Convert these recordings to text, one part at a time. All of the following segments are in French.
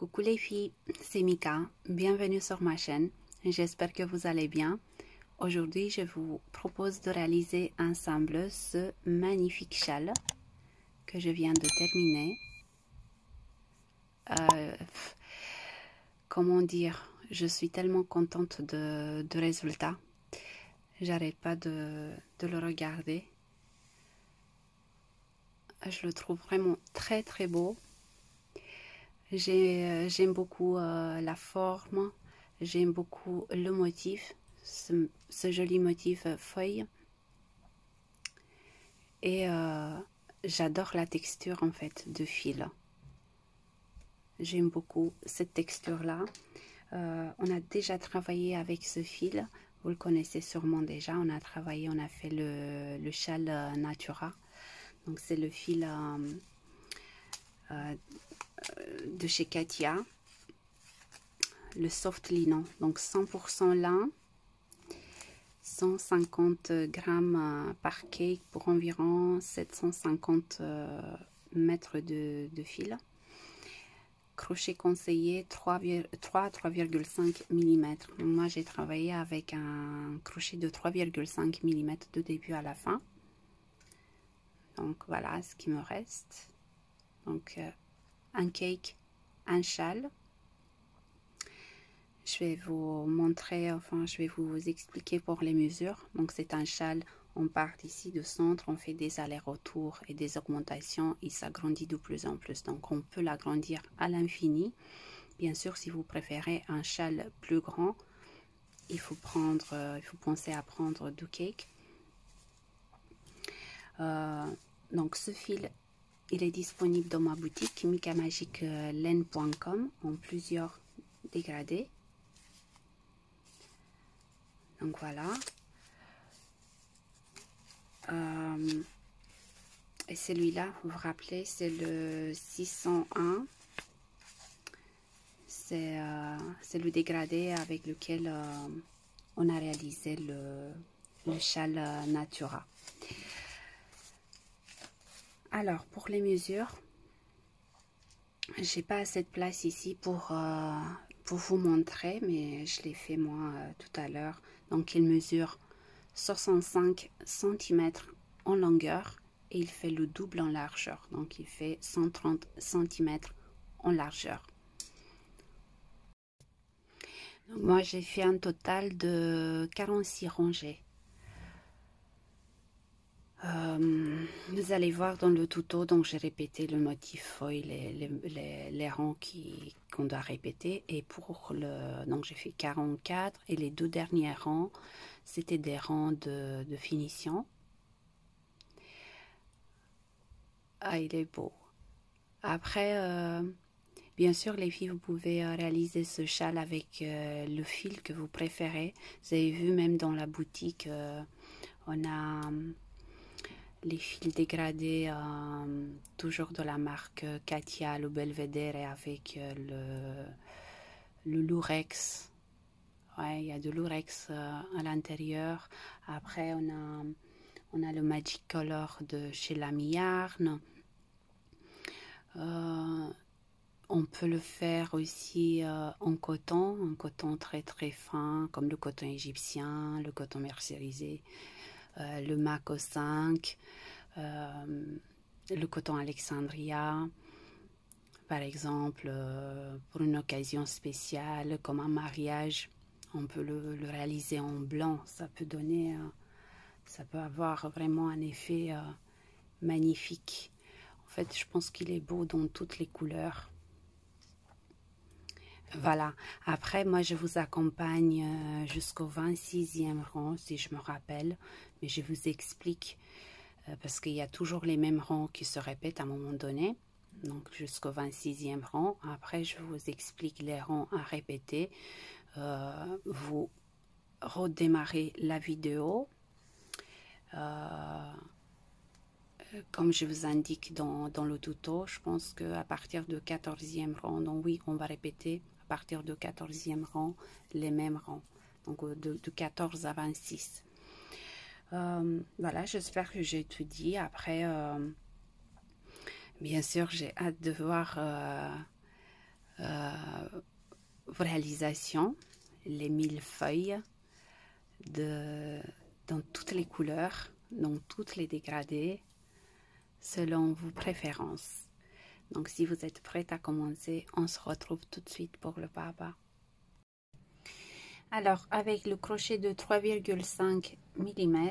Coucou les filles, c'est Mika, bienvenue sur ma chaîne, j'espère que vous allez bien. Aujourd'hui, je vous propose de réaliser ensemble ce magnifique châle que je viens de terminer. Comment dire, je suis tellement contente du résultat, j'arrête pas de le regarder. Je le trouve vraiment très très beau. J'aime beaucoup la forme, j'aime beaucoup le motif, ce joli motif feuille. Et j'adore la texture en fait de fil. J'aime beaucoup cette texture-là. On a déjà travaillé avec ce fil, vous le connaissez sûrement déjà. On a fait le châle Natura. Donc c'est le fil de chez Katia, le soft linen, donc 100% lin, 150 grammes par cake pour environ 750 mètres de fil. Crochet conseillé 3 à 3,5 mm. Moi j'ai travaillé avec un crochet de 3,5 mm de début à la fin. Donc voilà ce qui me reste. Donc un cake, un châle. Je vais vous montrer, enfin je vais vous expliquer pour les mesures. Donc c'est un châle, on part d'ici de centre, on fait des allers-retours et des augmentations, il s'agrandit de plus en plus. Donc on peut l'agrandir à l'infini. Bien sûr, si vous préférez un châle plus grand, il faut penser à prendre du cake. Donc ce fil, il est disponible dans ma boutique mikamagiclaine.com en plusieurs dégradés. Donc voilà. Et celui-là, vous vous rappelez, c'est le 601. C'est le dégradé avec lequel on a réalisé le châle Natura. Alors, pour les mesures, j'ai pas assez de place ici pour vous montrer, mais je l'ai fait moi tout à l'heure. Donc, il mesure 65 cm en longueur et il fait le double en largeur. Donc, il fait 130 cm en largeur. Donc, moi, j'ai fait un total de 46 rangées. Vous allez voir dans le tuto, donc j'ai répété le motif feuille, les rangs qu'on doit répéter. Et pour donc j'ai fait 44 et les deux derniers rangs, c'était des rangs de finition. Ah, il est beau. Après, bien sûr, les filles, vous pouvez réaliser ce châle avec le fil que vous préférez. Vous avez vu, même dans la boutique, on a les fils dégradés, toujours de la marque Katia, le Belvedere, avec le lurex. Ouais, il y a de lurex à l'intérieur. Après, on a le Magic Color de chez Lamy Yarn. On peut le faire aussi en coton, un coton très très fin, comme le coton égyptien, le coton mercerisé. Le Mako 5, le coton Alexandria, par exemple, pour une occasion spéciale comme un mariage, on peut le réaliser en blanc. Ça peut donner, ça peut avoir vraiment un effet magnifique. En fait, je pense qu'il est beau dans toutes les couleurs. Voilà, après moi je vous accompagne jusqu'au 26e rang si je me rappelle, mais je vous explique parce qu'il y a toujours les mêmes rangs qui se répètent à un moment donné, donc jusqu'au 26e rang. Après je vous explique les rangs à répéter, vous redémarrez la vidéo comme je vous indique dans le tuto. Je pense qu'à partir de 14e rang, donc oui, on va répéter à partir de 14e rang les mêmes rangs, donc de 14 à 26. Voilà, j'espère que j'ai tout dit. Après, bien sûr, j'ai hâte de voir réalisations, les millefeuilles dans toutes les couleurs, dans toutes les dégradés, selon vos préférences. Donc si vous êtes prête à commencer, on se retrouve tout de suite pour le pas à pas. Alors avec le crochet de 3,5 mm,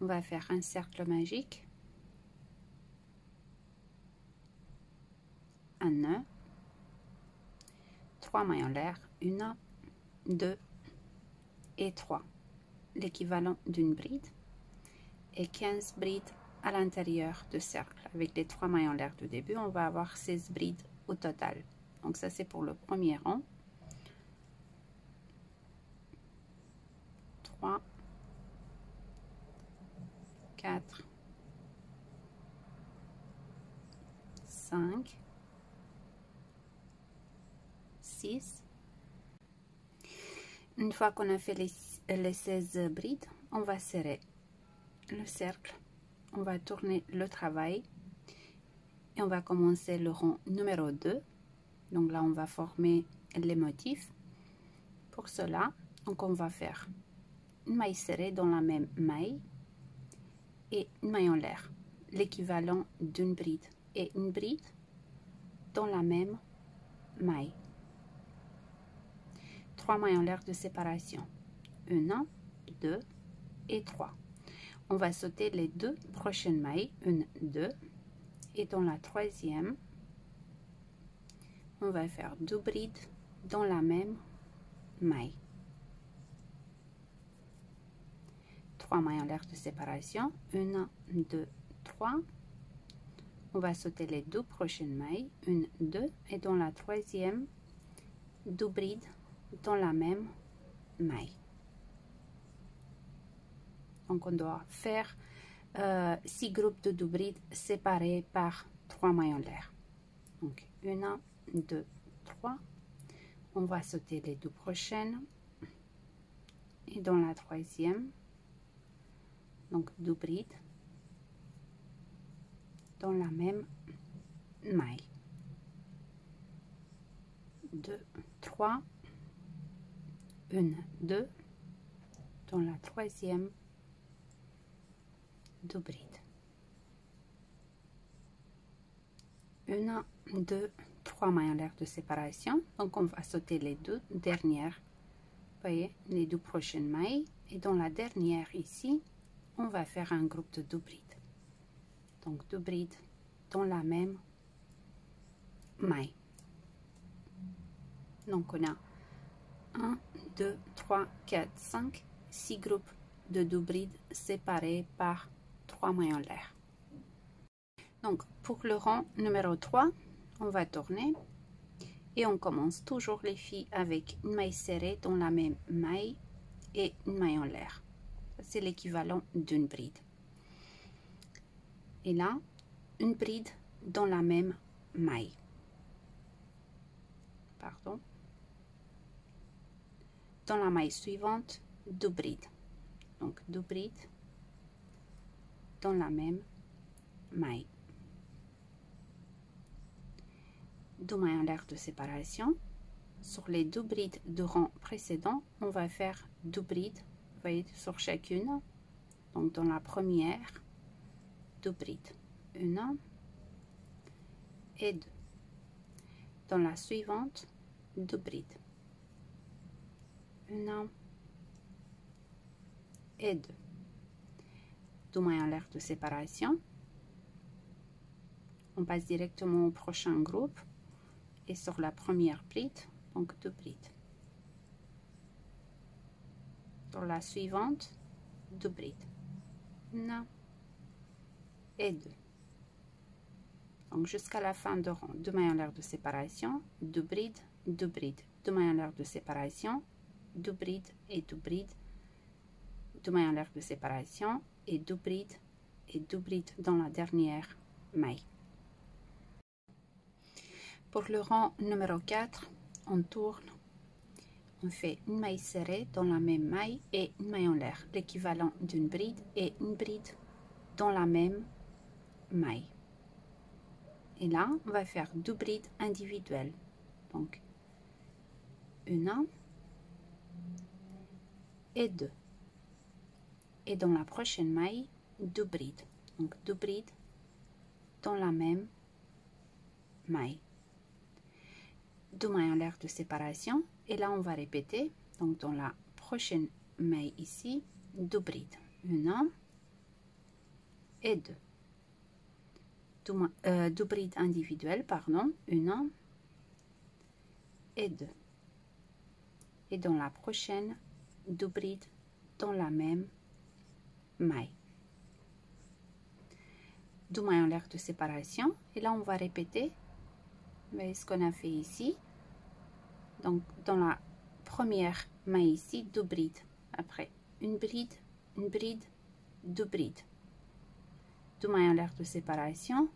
on va faire un cercle magique, un nœud, 3 mailles en l'air, 1, 2 et 3, l'équivalent d'une bride, et 15 brides à l'intérieur du cercle. Avec les 3 mailles en l'air du début, on va avoir 16 brides au total. Donc ça c'est pour le premier rang. 3, 4, 5, 6. Une fois qu'on a fait les 16 brides, on va serrer le cercle, on va tourner le travail et on va commencer le rang numéro 2. Donc là on va former les motifs. Pour cela, donc on va faire une maille serrée dans la même maille et une maille en l'air, l'équivalent d'une bride, et une bride dans la même maille. 3 mailles en l'air de séparation, 1, 2 et 3. On va sauter les 2 prochaines mailles, 1, 2, et dans la troisième, on va faire 2 brides dans la même maille. 3 mailles en l'air de séparation, 1, 2, 3. On va sauter les 2 prochaines mailles, 1, 2, et dans la troisième, 2 brides dans la même maille. Donc on doit faire 6 groupes de 2 brides séparés par 3 mailles en l'air. Donc 1, 2, 3. On va sauter les 2 prochaines et dans la troisième, donc 2 brides dans la même maille. 2, 3, 1, 2, dans la troisième, 2 brides. 1, 2, 3 mailles en l'air de séparation. Donc on va sauter les 2 dernières, vous voyez, les 2 prochaines mailles, et dans la dernière ici, on va faire un groupe de 2 brides. Donc 2 brides dans la même maille. Donc on a 1, 2, 3, 4, 5, 6 groupes de 2 brides séparés par 3 mailles en l'air. Donc pour le rang numéro 3, on va tourner et on commence toujours les filles avec une maille serrée dans la même maille et une maille en l'air. C'est l'équivalent d'une bride. Et là, une bride dans la même maille. Pardon. Dans la maille suivante, 2 brides. Donc 2 brides dans la même maille. 2 mailles en l'air de séparation. Sur les 2 brides de rang précédent, on va faire 2 brides, vous voyez, sur chacune. Donc dans la première, 2 brides, 1 et 2. Dans la suivante, 2 brides, 1 et 2. 2 mailles en l'air de séparation. On passe directement au prochain groupe et sur la première bride, donc 2 brides. Dans la suivante, 2 brides, 1 et 2. Donc jusqu'à la fin de rang, 2 mailles en l'air de séparation, 2 brides, 2 brides, 2 mailles en l'air de séparation, 2 brides et 2 brides, 2 mailles en l'air de séparation et 2 brides et 2 brides dans la dernière maille. Pour le rang numéro 4, on tourne, on fait une maille serrée dans la même maille et une maille en l'air, l'équivalent d'une bride, et une bride dans la même maille. Et là, on va faire 2 brides individuelles. Donc, 1 et 2. Et dans la prochaine maille, 2 brides. Donc, 2 brides dans la même maille. 2 mailles en l'air de séparation. Et là, on va répéter. Donc, dans la prochaine maille ici, 2 brides. 1 et 2. 2 brides individuelles, pardon. 1 et 2. Et dans la prochaine, 2 brides dans la même maille. 2 mailles en l'air de séparation. Et là, on va répéter. Vous voyez ce qu'on a fait ici. Donc, dans la première maille ici, 2 brides. Après, une bride, 2 brides. 2 mailles en l'air de séparation.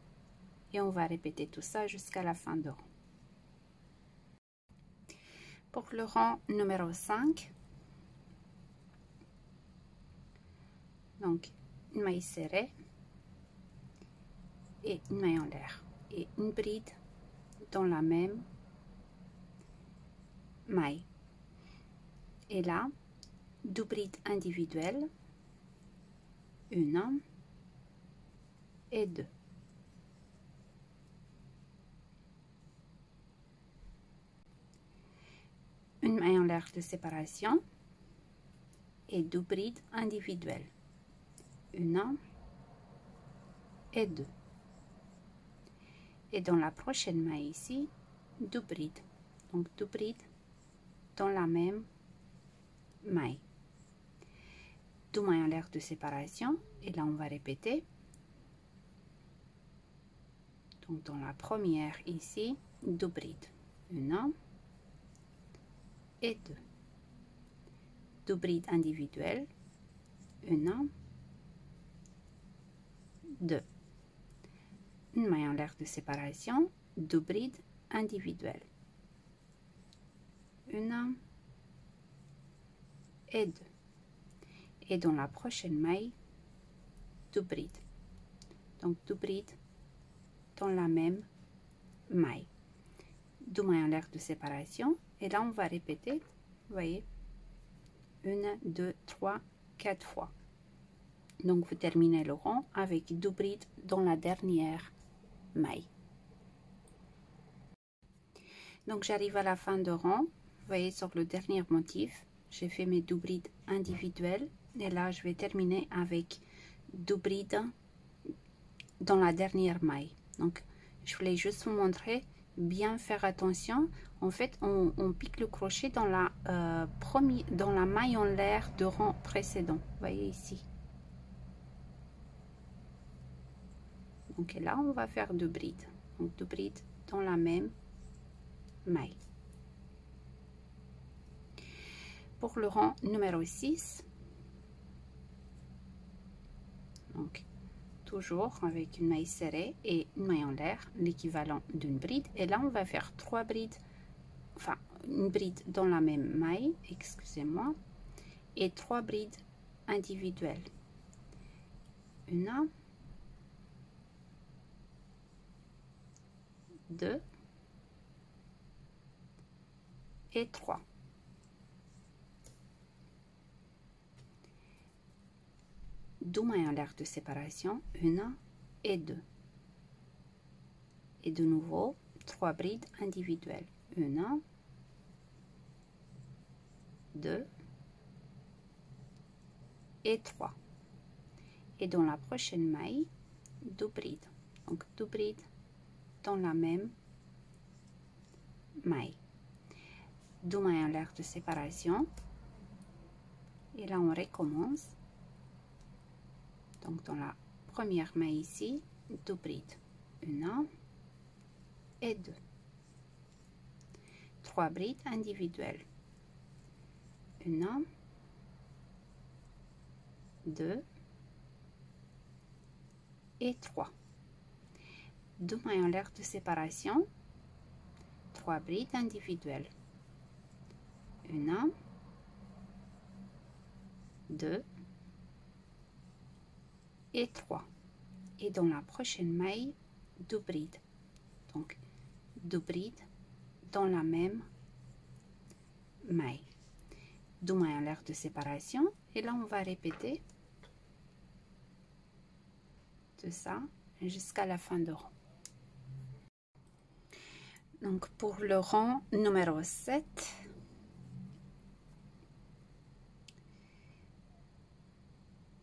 Et on va répéter tout ça jusqu'à la fin de rang. Pour le rang numéro 5, donc une maille serrée et une maille en l'air et une bride dans la même maille. Et là, 2 brides individuelles, 1 et 2. Une maille en l'air de séparation et 2 brides individuelles, 1 et 2. Et dans la prochaine maille ici, 2 brides. Donc 2 brides dans la même maille. 2 mailles en l'air de séparation. Et là, on va répéter. Donc dans la première ici, 2 brides. 1 et 2. 2 brides individuelles. 1, 2. Une maille en l'air de séparation. 2 brides individuelles. 1 et 2. Et dans la prochaine maille, 2 brides. Donc 2 brides dans la même maille. 2 mailles en l'air de séparation. Et là, on va répéter. Vous voyez, 1, 2, 3, 4 fois. Donc, vous terminez le rang avec 2 brides dans la dernière maille. Donc, j'arrive à la fin de rang. Vous voyez, sur le dernier motif, j'ai fait mes 2 brides individuelles. Et là, je vais terminer avec 2 brides dans la dernière maille. Donc, je voulais juste vous montrer, bien faire attention. En fait, on pique le crochet dans la dans la maille en l'air de rang précédent. Vous voyez ici. Donc là, on va faire 2 brides. Donc 2 brides dans la même maille. Pour le rang numéro 6, donc toujours avec une maille serrée et une maille en l'air, l'équivalent d'une bride. Et là, on va faire 3 brides, enfin une bride dans la même maille, excusez-moi, et 3 brides individuelles. 1, 2 et 3. Deux mailles en l'air de séparation, 1 et 2. Et de nouveau, 3 brides individuelles. 1, 2 et 3. Et dans la prochaine maille, 2 brides. Donc 2 brides dans la même maille. 2 mailles en l'air de séparation. Et là, on recommence. Donc dans la première maille ici, 2 brides. 1 et 2. 3 brides individuelles. 1, 2 et 3. 2 mailles en l'air de séparation, 3 brides individuelles. 1, 2 et 3. Et dans la prochaine maille, 2 brides. Donc 2 brides dans la même maille, 2 mailles en l'air de séparation, et là on va répéter tout ça jusqu'à la fin de rang. Donc pour le rang numéro 7,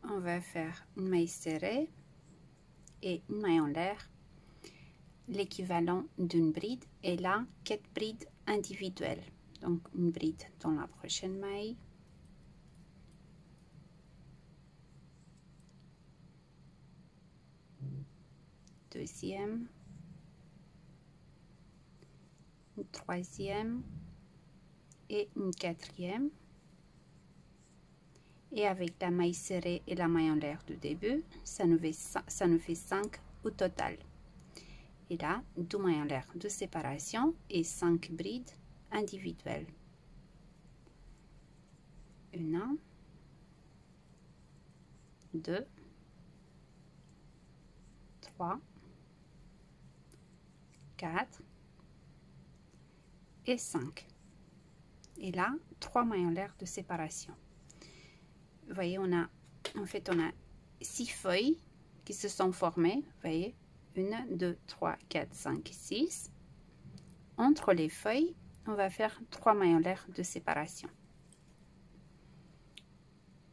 on va faire une maille serrée et une maille en l'air, l'équivalent d'une bride, et là 4 brides individuelles. Donc une bride dans la prochaine maille, deuxième, une troisième et une quatrième, et avec la maille serrée et la maille en l'air du début, ça nous fait 5 au total. Et là 2 mailles en l'air de séparation et 5 brides individuelles. 1, 2, 3, 4 et 5. Et là 3 mailles en l'air de séparation. Vous voyez, on a 6 feuilles qui se sont formées. Vous voyez, 1, 2, 3, 4, 5, 6. Entre les feuilles, on va faire 3 mailles en l'air de séparation.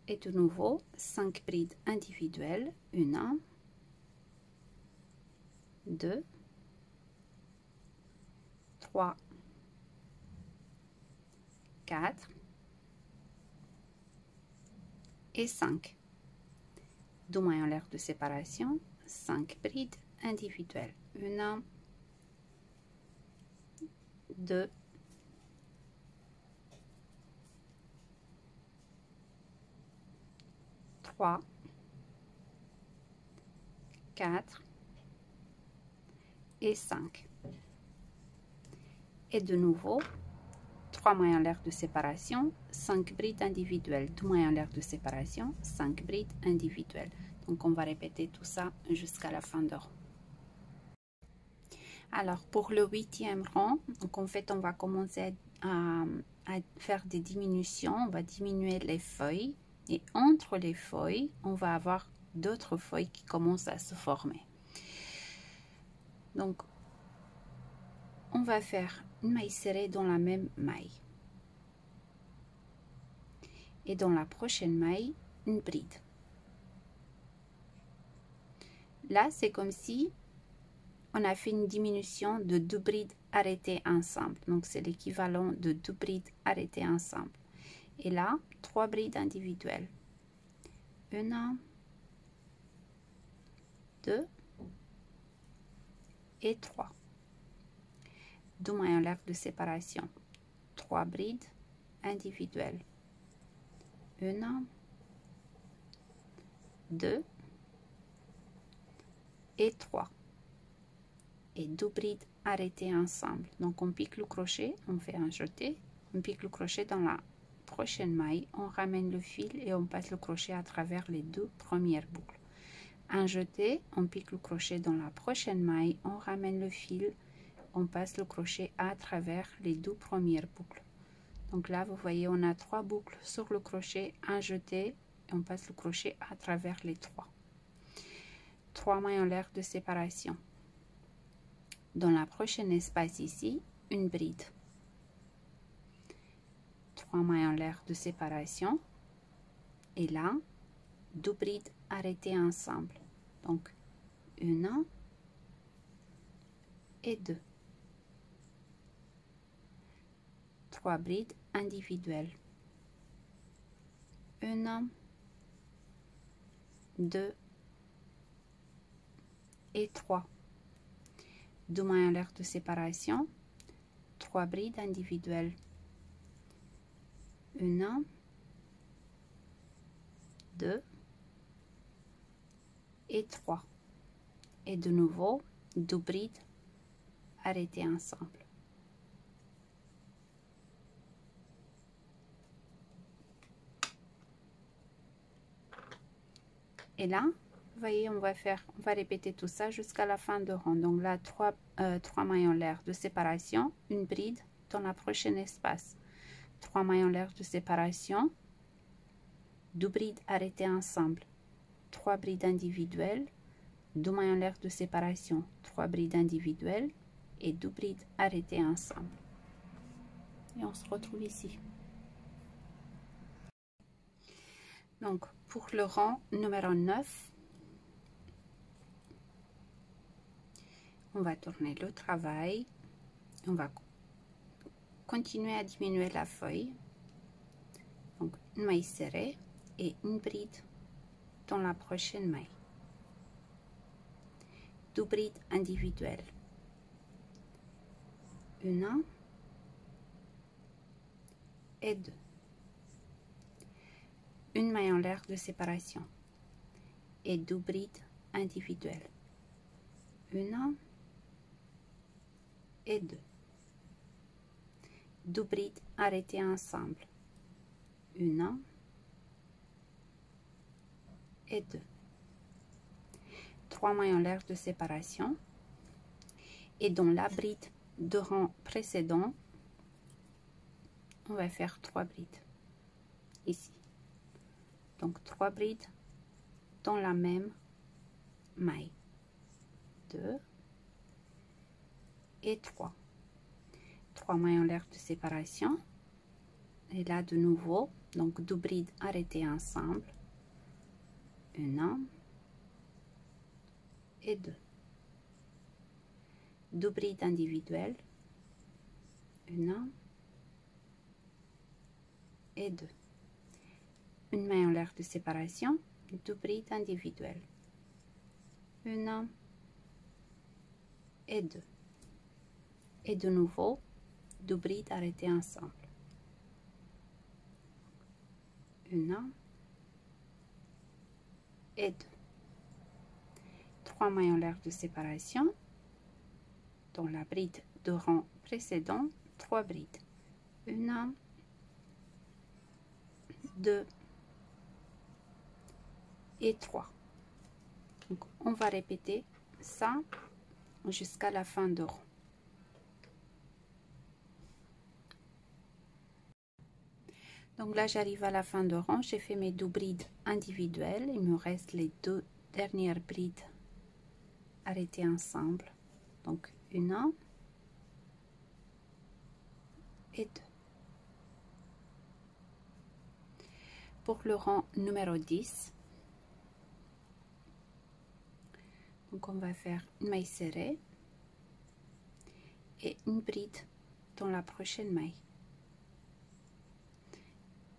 Et de nouveau, 5 brides individuelles. 1, 2, 3, 4 et 5. 2 mailles en l'air de séparation, 5 brides individuelles. 1, 2, 3, 4 et 5. Et de nouveau, 3 mailles en l'air de séparation, 5 brides individuelles, 2 mailles en l'air de séparation, 5 brides individuelles. Donc on va répéter tout ça jusqu'à la fin de rang. Alors pour le 8e rang, donc en fait on va commencer à faire des diminutions. On va diminuer les feuilles, et entre les feuilles on va avoir d'autres feuilles qui commencent à se former. Donc on va faire une maille serrée dans la même maille, et dans la prochaine maille une bride. Là c'est comme si on a fait une diminution de 2 brides arrêtées ensemble, donc c'est l'équivalent de 2 brides arrêtées ensemble. Et là 3 brides individuelles, 1, 2 et 3. 2 mailles en l'air de séparation, 3 brides individuelles, 1, 2 et 3, et 2 brides arrêtées ensemble. Donc on pique le crochet, on fait un jeté, on pique le crochet dans la prochaine maille, on ramène le fil et on passe le crochet à travers les 2 premières boucles. Un jeté, on pique le crochet dans la prochaine maille, on ramène le fil, on passe le crochet à travers les 2 premières boucles. Donc là vous voyez, on a 3 boucles sur le crochet, un jeté, et on passe le crochet à travers les 3. 3 mailles en l'air de séparation. Dans la prochaine espace ici, une bride, 3 mailles en l'air de séparation, et là 2 brides arrêtées ensemble, donc 1 et 2, 3 brides individuelles, 1, 2 et 3, 2 mailles en l'air de séparation, 3 brides individuelles, 1, 2 et 3, et de nouveau 2 brides arrêtées ensemble. Et là Vous voyez, on va répéter tout ça jusqu'à la fin de rang. Donc là, 3 mailles en l'air de séparation, une bride dans la prochaine espace. 3 mailles en l'air de séparation, 2 brides arrêtées ensemble, 3 brides individuelles, 2 mailles en l'air de séparation, 3 brides individuelles et 2 brides arrêtées ensemble. Et on se retrouve ici. Donc pour le rang numéro 9, on va tourner le travail, on va continuer à diminuer la feuille. Donc une maille serrée et une bride dans la prochaine maille. 2 brides individuelles. Une et 2. Une maille en l'air de séparation et 2 brides individuelles. Une et 2. 2 brides arrêtées ensemble. Une et 2. 3 mailles en l'air de séparation et dans la bride de rang précédent, on va faire 3 brides ici. Donc 3 brides dans la même maille. 2 et 3. 3 mailles en l'air de séparation. Et là de nouveau, donc 2 brides arrêtées ensemble. Une et 2. 2 brides individuelles. Une et 2. Une maille en l'air de séparation, 2 brides individuelles. Une et 2. Et de nouveau, 2 brides arrêtées ensemble. Une et 2. 3 mailles en l'air de séparation. Dans la bride de rang précédent, 3 brides. Une, 2 et 3. Donc on va répéter ça jusqu'à la fin de rang. Donc là j'arrive à la fin de rang, j'ai fait mes 2 brides individuelles, il me reste les 2 dernières brides arrêtées ensemble. Donc une et 2. Pour le rang numéro 10, donc on va faire une maille serrée et une bride dans la prochaine maille.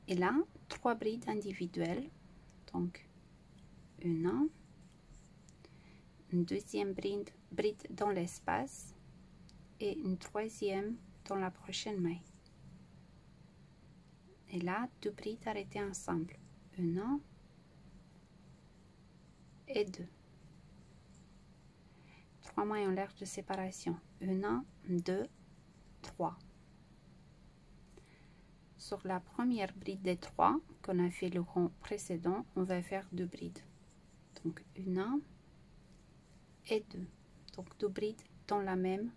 Et là, 3 brides individuelles, donc une deuxième bride dans l'espace et une troisième dans la prochaine maille. Et là, 2 brides arrêtées ensemble. Une et 2. 3 mailles en l'air de séparation. Une, 2, 3. Sur la première bride des 3 qu'on a fait le rang précédent, on va faire 2 brides. Donc une et 2. Donc 2 brides dans la même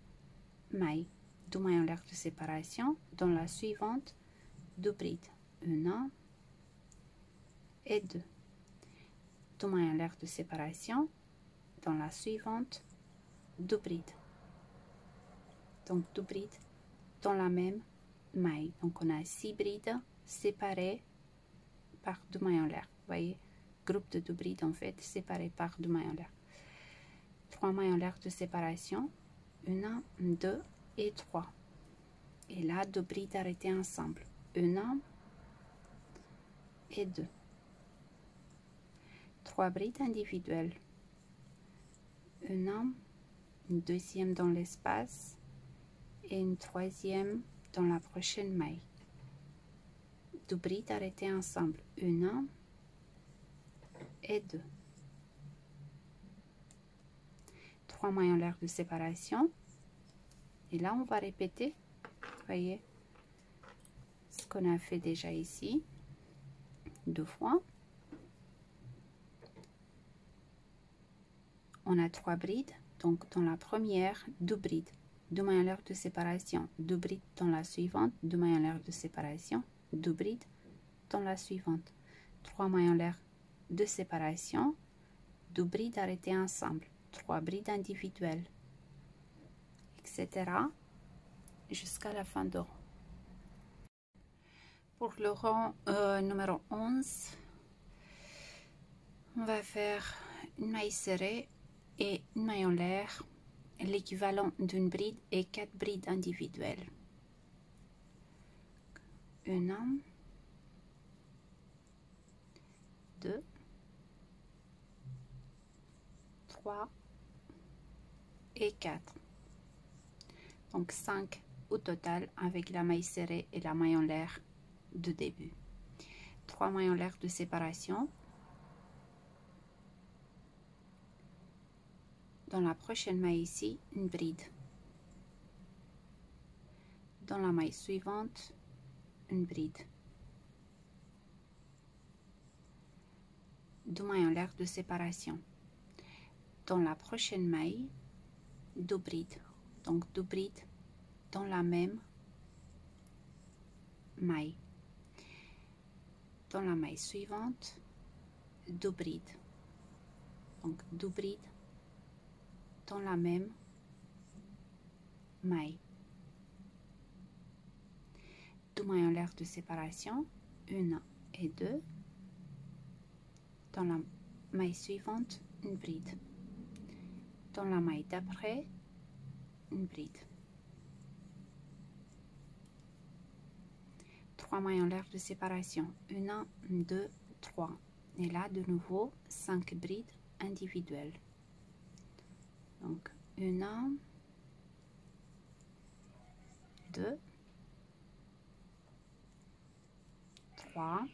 maille. 2 mailles en l'air de séparation. Dans la suivante, 2 brides. Une et 2. 2 mailles en l'air de séparation. Dans la suivante, 2 brides. Donc 2 brides dans la même maille. Donc on a 6 brides séparées par 2 mailles en l'air. Vous voyez, groupe de 2 brides en fait séparées par 2 mailles en l'air. 3 mailles en l'air de séparation. Une, 2 et 3. Et là, 2 brides arrêtées ensemble. Une et 2. 3 brides individuelles. Une deuxième dans l'espace et une troisième dans la prochaine maille. 2 brides arrêtées ensemble. Une et 2. 3 mailles en l'air de séparation. Et là, on va répéter, vous voyez, ce qu'on a fait déjà ici, 2 fois. on a 3 brides. Donc dans la première, 2 brides, 2 mailles en l'air de séparation, 2 brides dans la suivante, 2 mailles en l'air de séparation, 2 brides dans la suivante, 3 mailles en l'air de séparation, 2 brides arrêtées ensemble, 3 brides individuelles, etc. jusqu'à la fin du rang. Pour le rang numéro 11, on va faire une maille serrée et une maille en l'air, l'équivalent d'une bride et 4 brides individuelles. 1, 2, 3 et 4. Donc 5 au total avec la maille serrée et la maille en l'air de début. 3 mailles en l'air de séparation. Dans la prochaine maille ici, une bride. Dans la maille suivante, une bride. 2 mailles en l'air de séparation. Dans la prochaine maille, 2 brides. Donc 2 brides dans la même maille. Dans la maille suivante, 2 brides. Donc 2 brides dans la même maille. 2 mailles en l'air de séparation, 1 et 2. Dans la maille suivante, une bride. Dans la maille d'après, une bride. 3 mailles en l'air de séparation, 1, 2, 3. Et là, de nouveau, 5 brides individuelles. Donc, 1, 2, 3,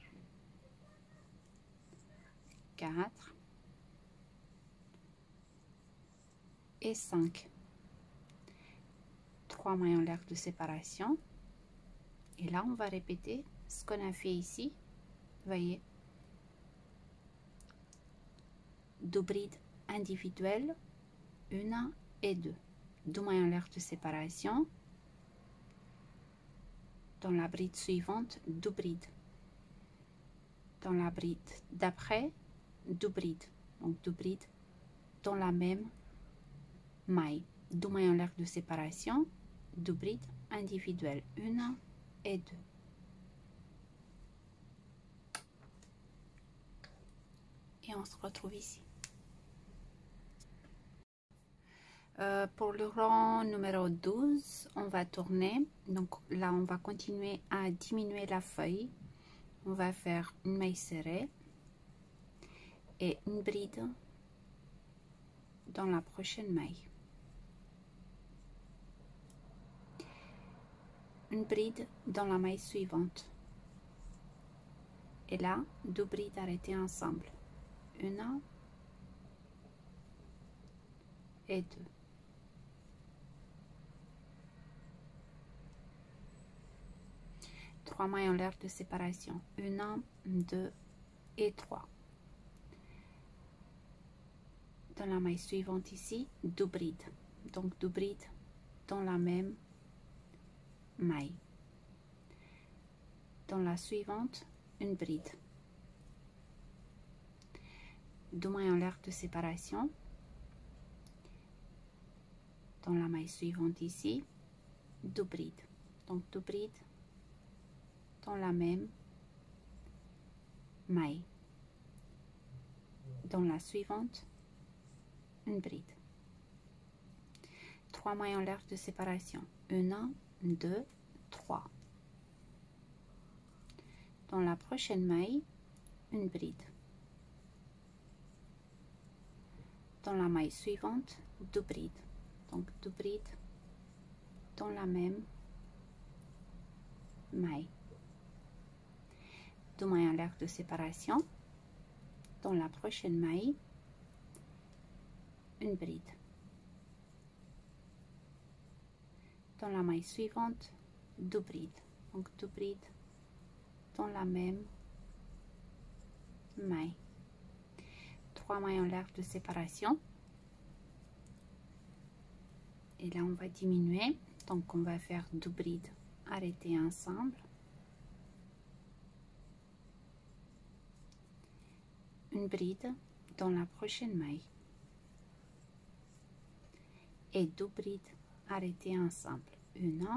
4 et 5. 3 mailles en l'air de séparation. Et là, on va répéter ce qu'on a fait ici. Vous voyez, 2 brides individuelles, 1 et 2. 2 mailles en l'air de séparation. Dans la bride suivante, 2 brides. Dans la bride d'après, 2 brides. Donc 2 brides dans la même maille. 2 mailles en l'air de séparation, 2 brides individuelles, 1 et 2. Et on se retrouve ici. Pour le rang numéro 12, on va tourner. Donc là, on va continuer à diminuer la feuille. On va faire une maille serrée et une bride dans la prochaine maille. Une bride dans la maille suivante. Et là, 2 brides arrêtées ensemble. 1 et 2. Trois mailles en l'air de séparation. 1, 2 et 3. Dans la maille suivante ici, 2 brides. Donc 2 brides dans la même maille. Dans la suivante, une bride. 2 mailles en l'air de séparation. Dans la maille suivante ici, 2 brides. Donc 2 brides dans la même maille. Dans la suivante, une bride. 3 mailles en l'air de séparation. 1, 2, 3. Dans la prochaine maille, une bride. Dans la maille suivante, 2 brides. Donc 2 brides dans la même maille. 2 mailles en l'air de séparation. Dans la prochaine maille, une bride. Dans la maille suivante, 2 brides. Donc 2 brides dans la même maille. 3 mailles en l'air de séparation. et là on va diminuer, donc on va faire 2 brides arrêtées ensemble, une bride dans la prochaine maille et 2 brides arrêtées ensemble, une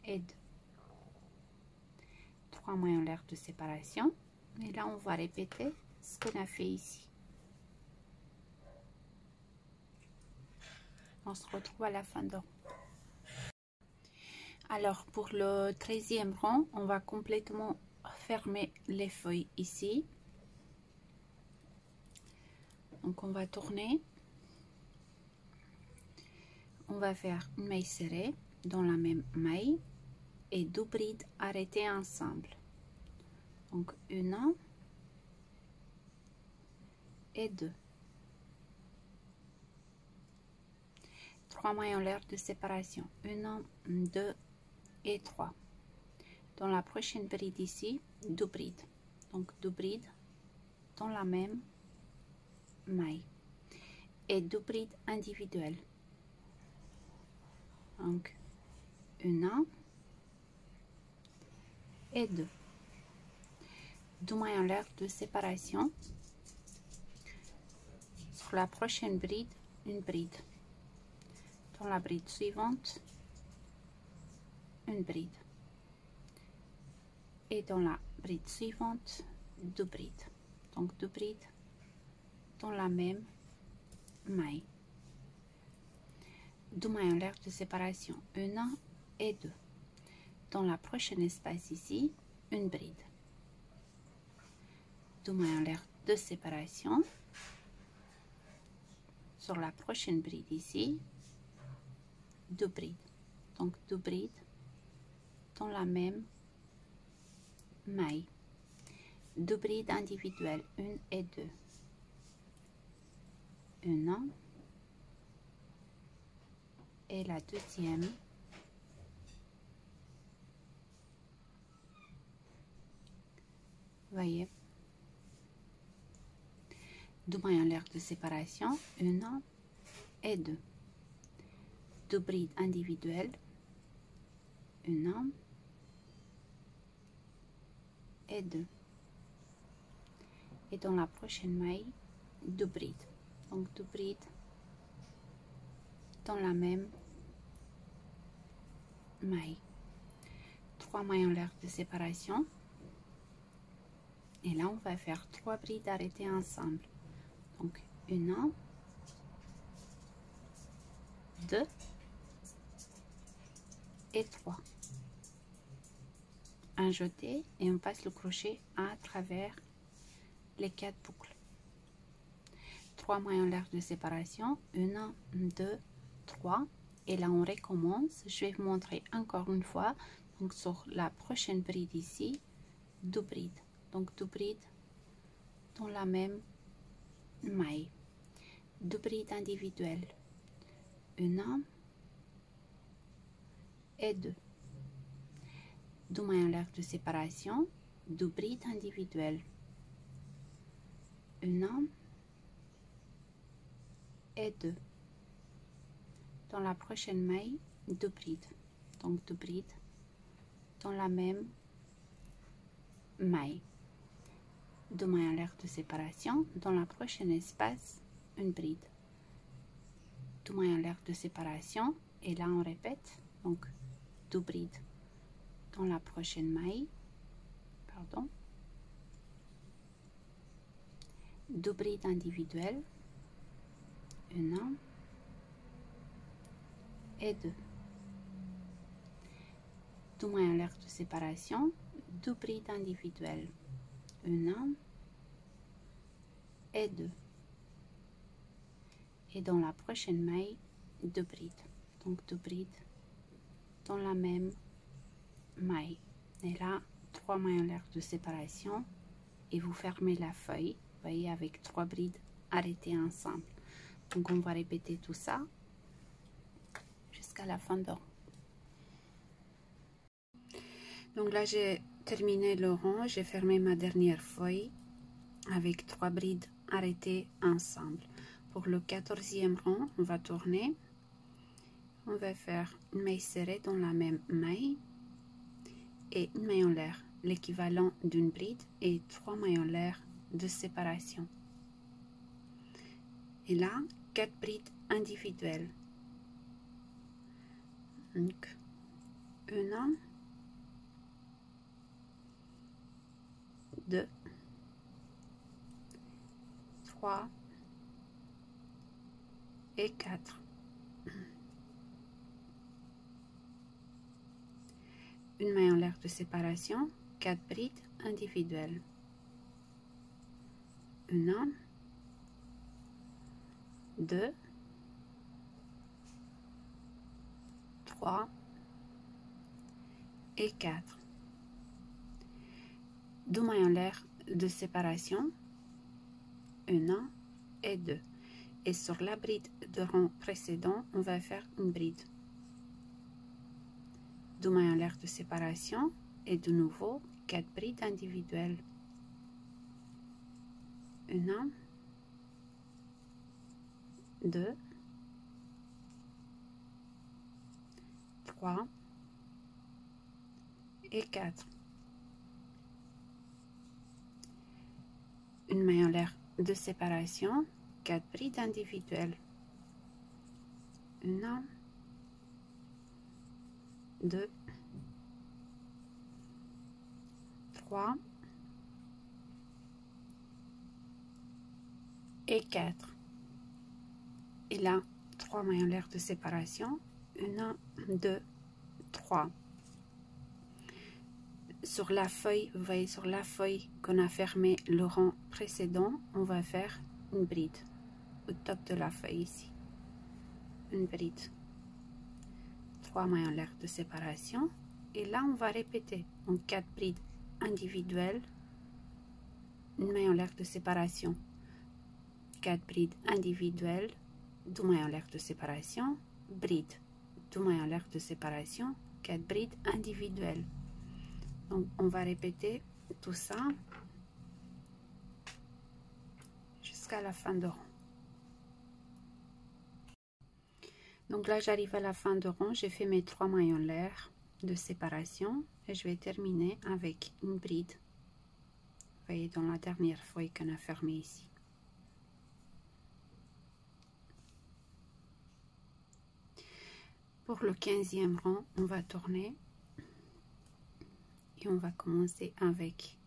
et 2, 3 mailles en l'air de séparation, et là on va répéter ce qu'on a fait ici. On se retrouve à la fin de rang. Alors pour le 13e rang, on va complètement fermer les feuilles ici. Donc on va tourner, on va faire une maille serrée dans la même maille et 2 brides arrêtées ensemble. Donc une et 2, 3 mailles en l'air de séparation, 1, 2 et 3. Dans la prochaine bride ici, 2 brides, donc 2 brides dans la même maille et 2 brides individuelles, donc 1 et 2, 2 mailles en l'air de séparation. Sur la prochaine bride, une bride, dans la bride suivante, une bride, et dans la bride suivante, 2 brides, donc 2 brides dans la même maille, 2 mailles en l'air de séparation, 1 et 2. Dans la prochaine espace ici, une bride, 2 mailles en l'air de séparation. Sur la prochaine bride ici, 2 brides, donc 2 brides dans la même maille, 2 brides individuelles, 1 et 2, 1 et la deuxième, voyez, 2 mailles en l'air de séparation, 1 et 2, 2 brides individuelles, 1 et 2, et dans la prochaine maille, 2 brides, donc 2 brides dans la même maille, 3 mailles en l'air de séparation, et là on va faire 3 brides arrêtées ensemble, donc 1, 2 et 3, un jeté et on passe le crochet à travers les 4 boucles, 3 mailles en l'air de séparation, 1, 2, 3, et là on recommence. Je vais vous montrer encore une fois. Donc sur la prochaine bride ici, 2 brides, donc 2 brides dans la même maille, 2 brides individuelles, 1 et 2, 2 mailles en l'air de séparation, 2 brides individuelles, 1 et 2, dans la prochaine maille, 2 brides, donc 2 brides dans la même maille, 2 mailles en l'air de séparation. Dans la prochaine espace, une bride, 2 mailles en l'air de séparation, et là on répète, donc 2 brides dans la prochaine maille, pardon, 2 brides individuelles, 1 et 2, 2 mailles en l'air de séparation, 2 brides individuelles, 1 et 2, et dans la prochaine maille, 2 brides, donc 2 brides dans la même maille, et là 3 mailles en l'air de séparation, et vous fermez la feuille, vous voyez, avec 3 brides arrêtées ensemble. Donc on va répéter tout ça jusqu'à la fin de rang. Donc là j'ai terminé le rang, j'ai fermé ma dernière feuille avec 3 brides arrêtées ensemble. Pour le 14e rang, on va tourner. On va faire une maille serrée dans la même maille et une maille en l'air, l'équivalent d'une bride, et 3 mailles en l'air de séparation. Et là, 4 brides individuelles. Donc, 1, 2, 3 et 4. Une maille en l'air de séparation, 4 brides individuelles. 1, 2, 3 et 4. 2 mailles en l'air de séparation, 1 et 2. Et sur la bride de rang précédent, on va faire une bride. 2 mailles en l'air de séparation et de nouveau 4 brides individuelles. 1, 2, 3 et 4. Une maille en l'air de séparation, 4 brides individuelles. 1, 2, 3 et 4. Et là, 3 mailles en l'air de séparation. 1, 2, 3. Sur la feuille, vous voyez sur la feuille qu'on a fermé le rang précédent, on va faire une bride au top de la feuille ici. Une bride. 3 mailles en l'air de séparation. Et là, on va répéter. Donc 4 brides individuelles, une maille en l'air de séparation, 4 brides individuelles, 2 mailles en l'air de séparation, bride, 2 mailles en l'air de séparation, 4 brides individuelles. Donc on va répéter tout ça jusqu'à la fin de rang. Donc là j'arrive à la fin de rang, j'ai fait mes 3 mailles en l'air de séparation et je vais terminer avec une bride. Vous voyez dans la dernière feuille qu'on a fermée ici. Pour le 15e rang, on va tourner et on va commencer avec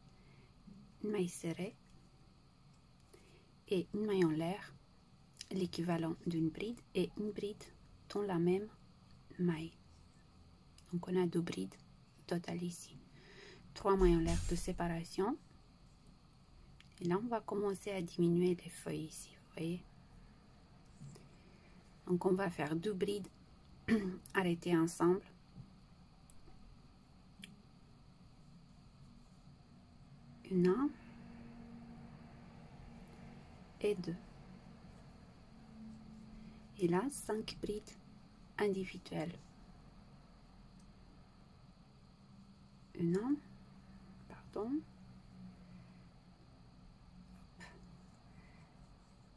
une maille serrée et une maille en l'air, l'équivalent d'une bride, et une bride dans la même maille. Donc on a 2 brides totales ici. 3 mailles en l'air de séparation. Et là on va commencer à diminuer les feuilles ici, vous voyez. Donc on va faire 2 brides arrêtées ensemble. Une et 2. Et là 5 brides individuelles. 1, pardon,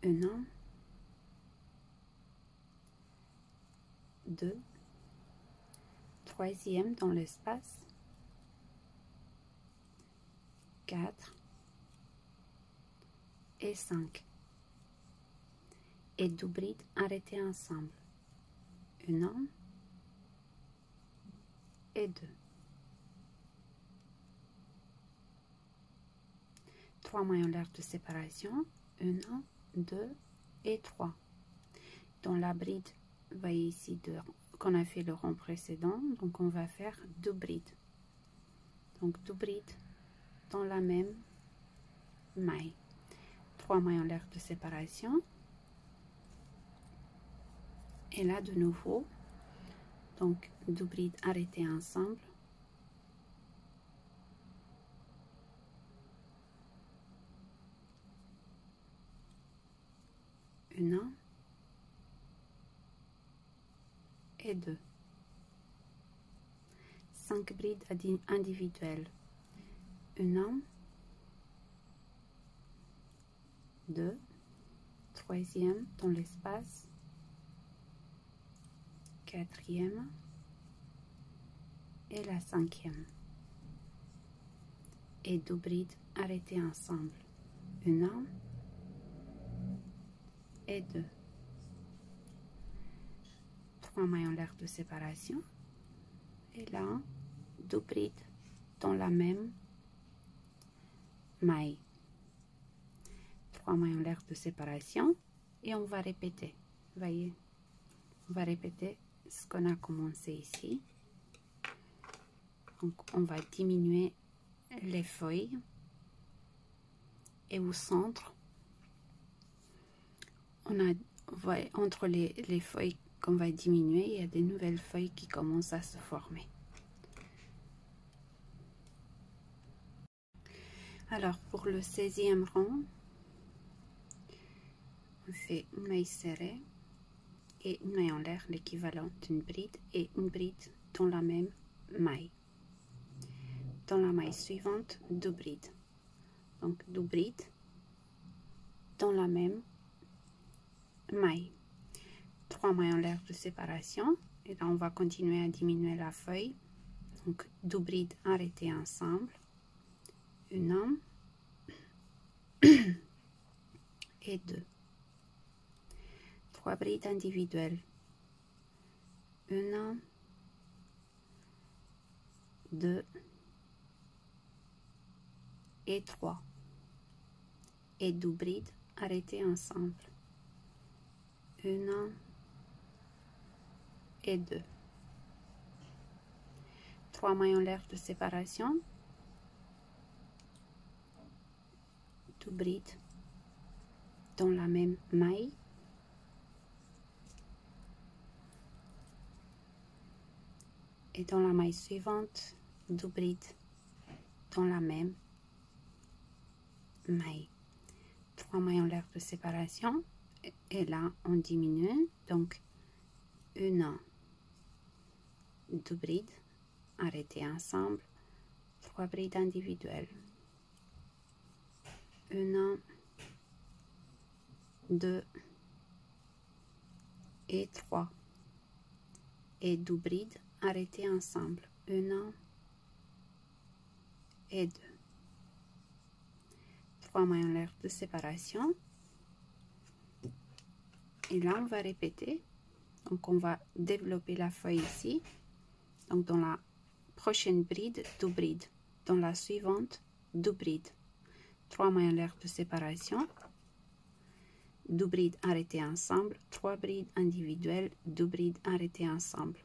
1, 2, troisième dans l'espace, 4 et 5. Et 2 brides arrêtées ensemble. 1 et 2. 3 mailles en l'air de séparation. 1, 2 et 3. Dans la bride, vous voyez ici qu'on a fait le rang précédent, donc on va faire 2 brides. Donc 2 brides dans la même maille. 3 mailles en l'air de séparation. Et là de nouveau, donc 2 brides arrêtées ensemble. Un et 2. 5 brides individuelles. 1, 2, troisième dans l'espace, quatrième et la cinquième. Et deux brides arrêtées ensemble, une et deux. 3 mailles en l'air de séparation et là 2 brides dans la même maille. 3 mailles en l'air de séparation et on va répéter. Voyez, on va répéter ce qu'on a commencé ici. Donc on va diminuer les feuilles et au centre on a, entre les feuilles qu'on va diminuer, il y a des nouvelles feuilles qui commencent à se former. Alors pour le 16e rang, on fait une maille serrée et une maille en l'air, l'équivalent d'une bride, et une bride dans la même maille. Dans la maille suivante, 2 brides. Donc 2 brides dans la même maille. 3 mailles en l'air de séparation et là on va continuer à diminuer la feuille. Donc 2 brides arrêtées ensemble, une et 2. 3 brides individuelles, une, 2 et 3 et 2 brides arrêtées ensemble, une et 2. 3 mailles en l'air de séparation, 2 brides dans la même maille et dans la maille suivante 2 brides dans la même maille. 3 mailles en l'air de séparation et là on diminue, donc une, 2 brides arrêtées ensemble, 3 brides individuelles, une, 2 et 3 et 2 brides arrêtées ensemble, une et 2. 3 mailles en l'air de séparation et là on va répéter. Donc on va développer la feuille ici. Donc dans la prochaine bride, 2 brides, dans la suivante 2 brides, 3 mailles en l'air de séparation, 2 brides arrêtées ensemble, 3 brides individuelles, 2 brides arrêtées ensemble.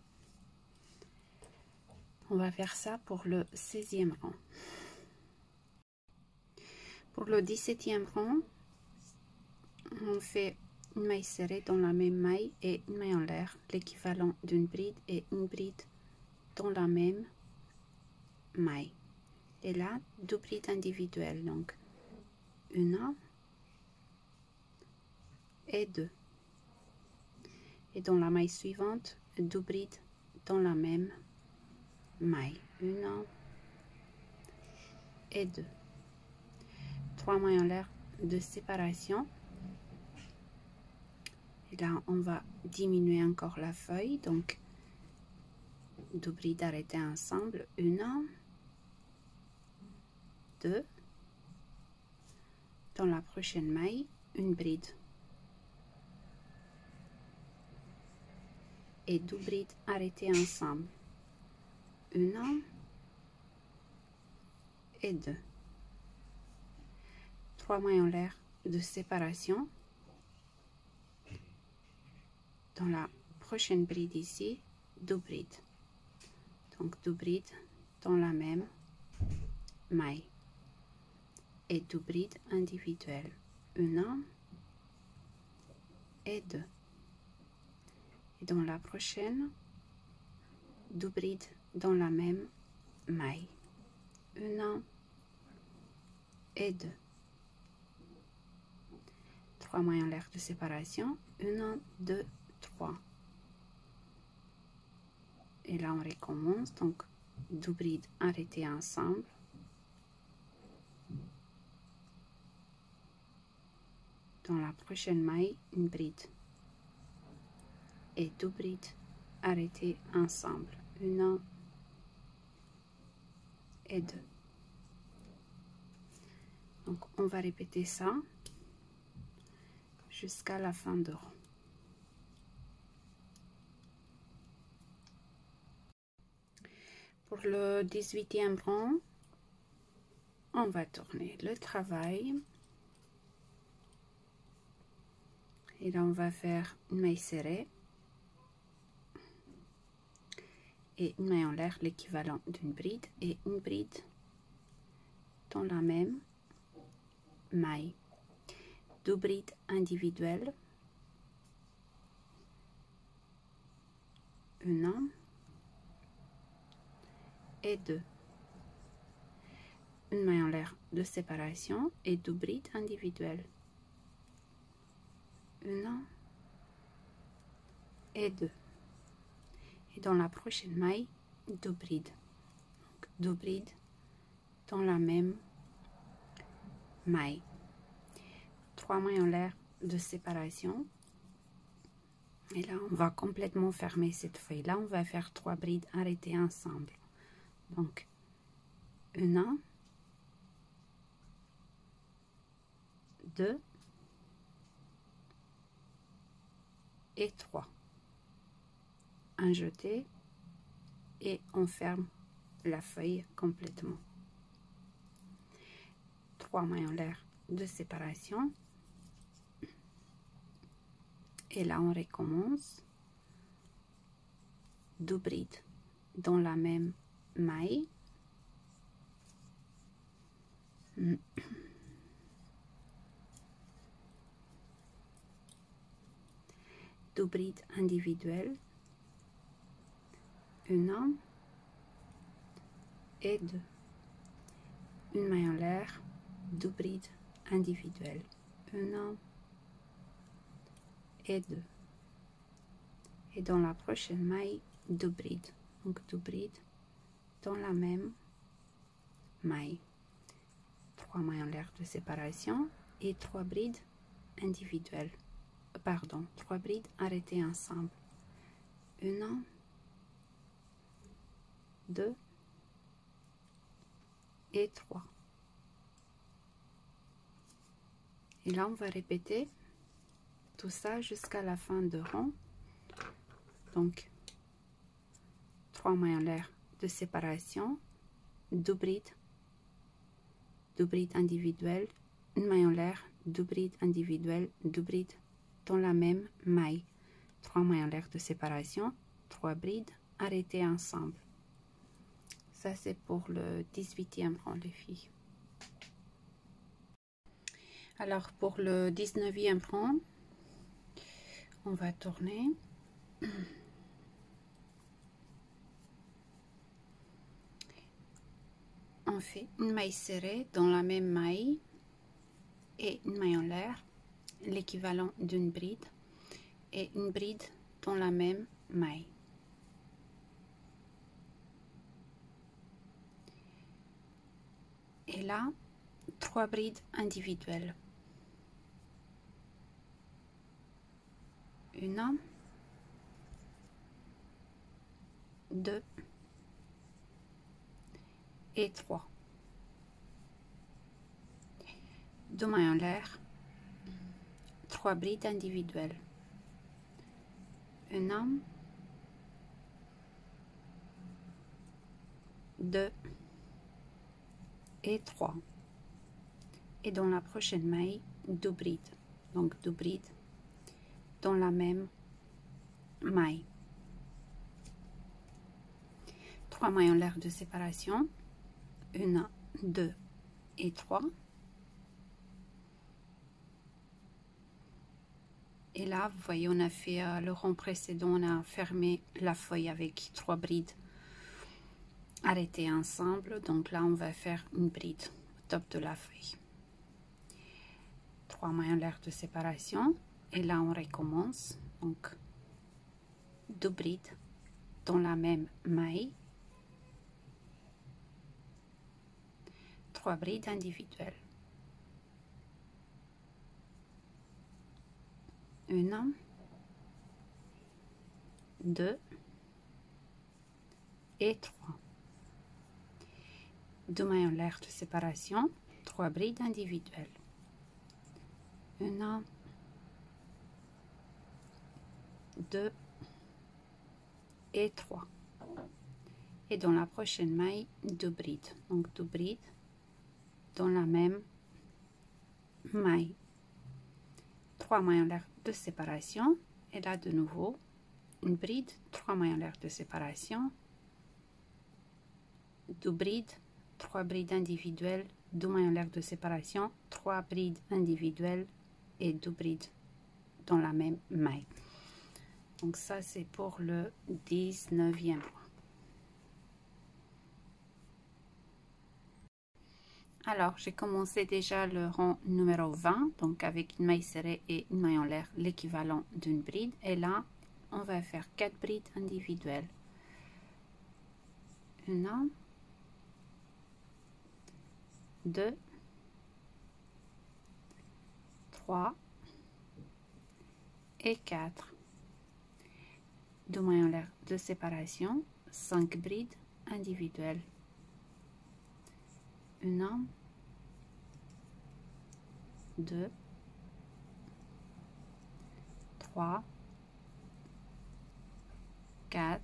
On va faire ça pour le 16e rang. Pour le 17e rang, on fait une maille serrée dans la même maille et une maille en l'air, l'équivalent d'une bride et une bride dans la même maille. Et là, 2 brides individuelles, donc une et 2. Et dans la maille suivante, 2 brides dans la même maille, une et 2. 3 mailles en l'air de séparation. Et là, on va diminuer encore la feuille, donc 2 brides arrêtées ensemble, une, 2, dans la prochaine maille, une bride et 2 brides arrêtées ensemble, une et 2. 3 mailles en l'air de séparation. Dans la prochaine bride ici, 2 brides. Donc 2 brides dans la même maille et 2 brides individuelles, une et 2. Et dans la prochaine, 2 brides dans la même maille, une et 2. 3 mailles en l'air de séparation, 1, 2, 3. Et là on recommence, donc 2 brides arrêtées ensemble, dans la prochaine maille une bride et 2 brides arrêtées ensemble, 1 et 2. Donc on va répéter ça jusqu'à la fin de rang. Pour le 18e rang, on va tourner le travail et là on va faire une maille serrée et une maille en l'air, l'équivalent d'une bride, et une bride dans la même maille, 2 brides individuelles, 1 et 2, une maille en l'air de séparation et 2 brides individuelles, 1 et 2, et dans la prochaine maille 2 brides, donc 2 brides dans la même maille, 3 mailles en l'air de séparation, et là on va complètement fermer cette feuille. Là on va faire 3 brides arrêtées ensemble, donc 1, 2 et 3, un jeté et on ferme la feuille complètement, 3 mailles en l'air de séparation, et là on recommence, 2 brides dans la même maille, 2 brides individuelles, 1 et 2, une maille en l'air, 2 brides individuelles, 1 et 2, et dans la prochaine maille 2 brides, donc 2 brides dans la même maille, 3 mailles en l'air de séparation et 3 brides individuelles, pardon, 3 brides arrêtées ensemble, 1, 2 et 3, et là on va répéter tout ça jusqu'à la fin de rang. Donc 3 mailles en l'air de séparation, 2 brides individuelles, une maille en l'air, 2 brides individuelles, 2 brides dans la même maille, 3 mailles en l'air de séparation, 3 brides arrêtées ensemble. Ça c'est pour le 18e rang les filles. Alors pour le 19e rang, on va tourner. On fait une maille serrée dans la même maille et une maille en l'air, l'équivalent d'une bride, et une bride dans la même maille. Et là, 3 brides individuelles. 1, 2 et 3. 2 mailles en l'air, 3 brides individuelles. 1, 2 et 3. Et dans la prochaine maille, 2 brides. Donc 2 brides dans la même maille. 3 mailles en l'air de séparation. 1, 2 et 3. Et là, vous voyez, on a fait le rang précédent, on a fermé la feuille avec 3 brides arrêtées ensemble. Donc là, on va faire une bride au top de la feuille. 3 mailles en l'air de séparation. Et là, on recommence. Donc, 2 brides dans la même maille. 3 brides individuelles. 1, 2 et 3. 2 mailles en l'air de séparation, 3 brides individuelles. 1, 2 et 3. Et dans la prochaine maille, 2 brides. Donc 2 brides dans la même maille. 3 mailles en l'air de séparation. Et là de nouveau, une bride, 3 mailles en l'air de séparation, 2 brides, 3 brides individuelles, 2 mailles en l'air de séparation, 3 brides individuelles et 2 brides dans la même maille. Donc ça c'est pour le 19e rang. Alors j'ai commencé déjà le rang numéro 20, donc avec une maille serrée et une maille en l'air, l'équivalent d'une bride. Et là on va faire 4 brides individuelles. 1, 2, 3 et 4. 2 mailles en l'air de séparation, 5 brides individuelles. 1, 2, 3, 4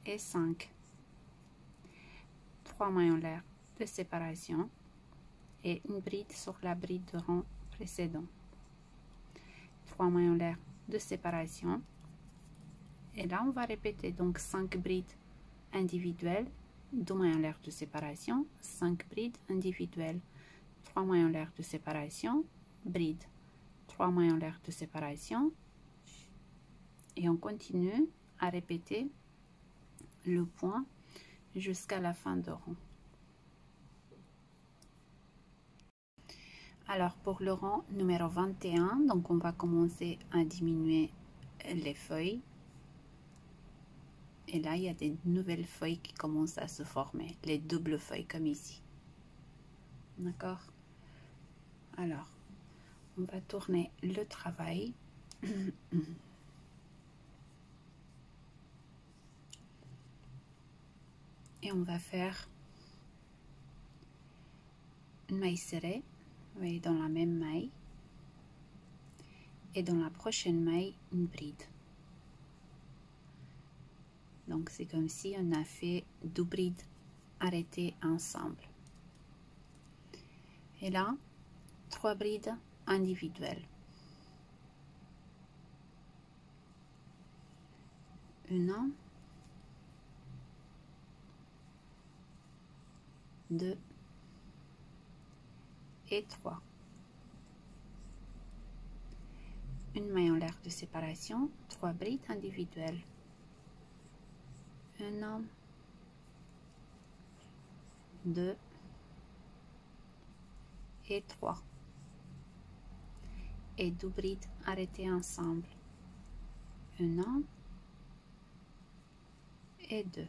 et 5. 3 mailles en l'air de séparation et une bride sur la bride de rang précédent. 3 mailles en l'air de séparation. Et là, on va répéter donc 5 brides individuelles, 2 mailles en l'air de séparation, 5 brides individuelles, 3 mailles en l'air de séparation, bride, 3 mailles en l'air de séparation. Et on continue à répéter le point jusqu'à la fin de rang. Alors pour le rang numéro 21, donc on va commencer à diminuer les feuilles. Et là, il y a des nouvelles feuilles qui commencent à se former, les doubles feuilles comme ici. D'accord? Alors, on va tourner le travail. Et on va faire une maille serrée, vous voyez, dans la même maille. Et dans la prochaine maille, une bride. Donc c'est comme si on a fait 2 brides arrêtées ensemble. Et là, 3 brides individuelles. 1, 2 et 3. Une maille en l'air de séparation, 3 brides individuelles. 1, 2 et 3. Et 2 brides arrêtées ensemble. 1 et 2.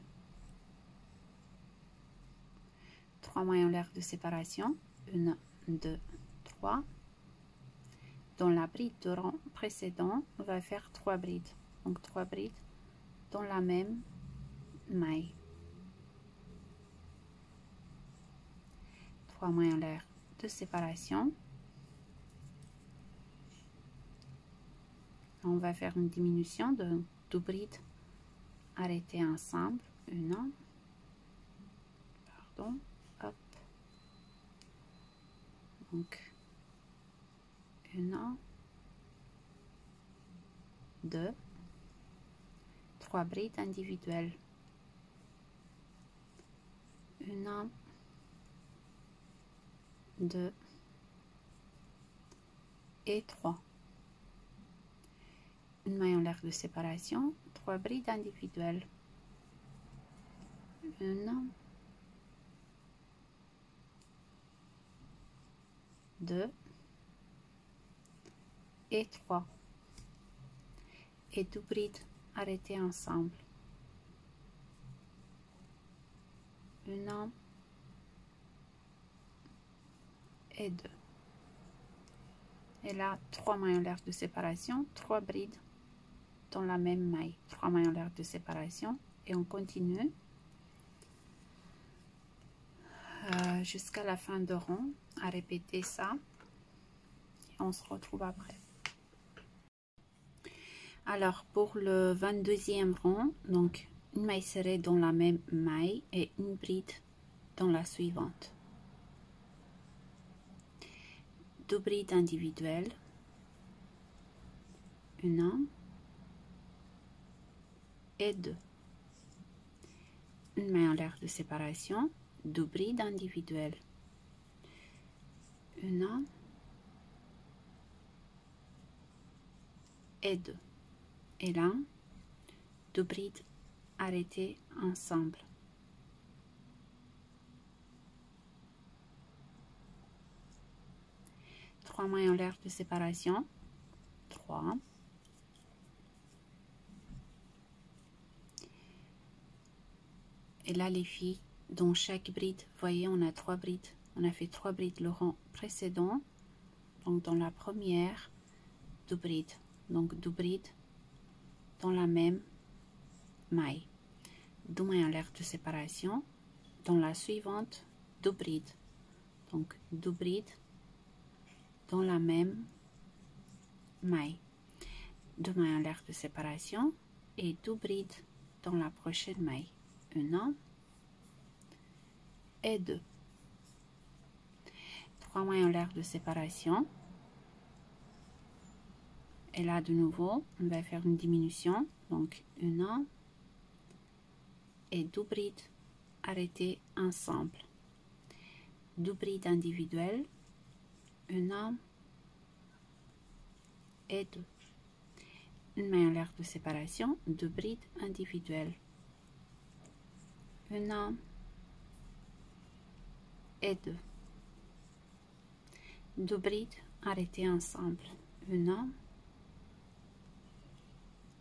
3 mailles en l'air de séparation. 1, 2, 3. Dans la bride de rang précédent, on va faire 3 brides. Donc 3 brides dans la même maille. 3 mailles en l'air de séparation. On va faire une diminution de 2 brides arrêtées ensemble. 1, pardon, hop. Donc 1, 2, 3 brides individuelles. 1, 2 et 3. Une maille en l'air de séparation, 3 brides individuelles. 1, 2 et 3. Et 2 brides arrêtées ensemble. 1 et 2. Et là, 3 mailles en l'air de séparation, 3 brides dans la même maille, 3 mailles en l'air de séparation, et on continue jusqu'à la fin de rang à répéter ça. Et on se retrouve après. Alors pour le 22e rang, donc une maille serrée dans la même maille et une bride dans la suivante. 2 brides individuelles, une et 2. Une maille en l'air de séparation, 2 brides individuelles, une et 2. Et là, 2 brides arrêtées ensemble. Trois mailles en l'air de séparation, 3. Et là, les filles, dans chaque bride, vous voyez, on a 3 brides. On a fait 3 brides le rang précédent. Donc, dans la première, 2 brides. Donc, 2 brides dans la même maille. 2 mailles en l'air de séparation. Dans la suivante, 2 brides. Donc, 2 brides dans la même maille. 2 mailles en l'air de séparation et 2 brides dans la prochaine maille. Une et 2. 3 mailles en l'air de séparation. Et là, de nouveau, on va faire une diminution. Donc, une et 2 brides arrêtées ensemble. 2 brides individuelles. Une et 2. Une maille en l'air de séparation. 2 brides individuelles. Une et 2. 2 brides arrêtées ensemble. Une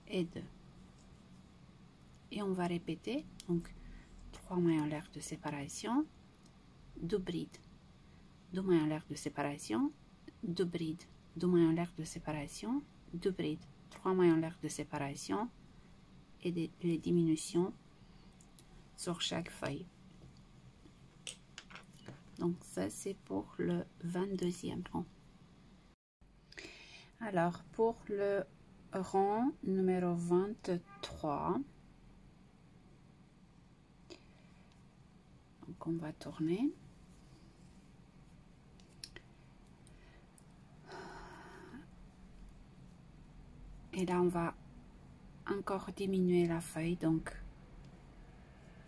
et 2. Et on va répéter. Donc, 3 mailles en l'air de séparation, 2 brides. 2 mailles en l'air de séparation, 2 brides. 2 mailles en l'air de séparation, 2 brides. 3 mailles en l'air de séparation et les diminutions sur chaque feuille. Donc ça c'est pour le 22e rang. Alors pour le rang numéro 23, donc on va tourner. Et là on va encore diminuer la feuille, donc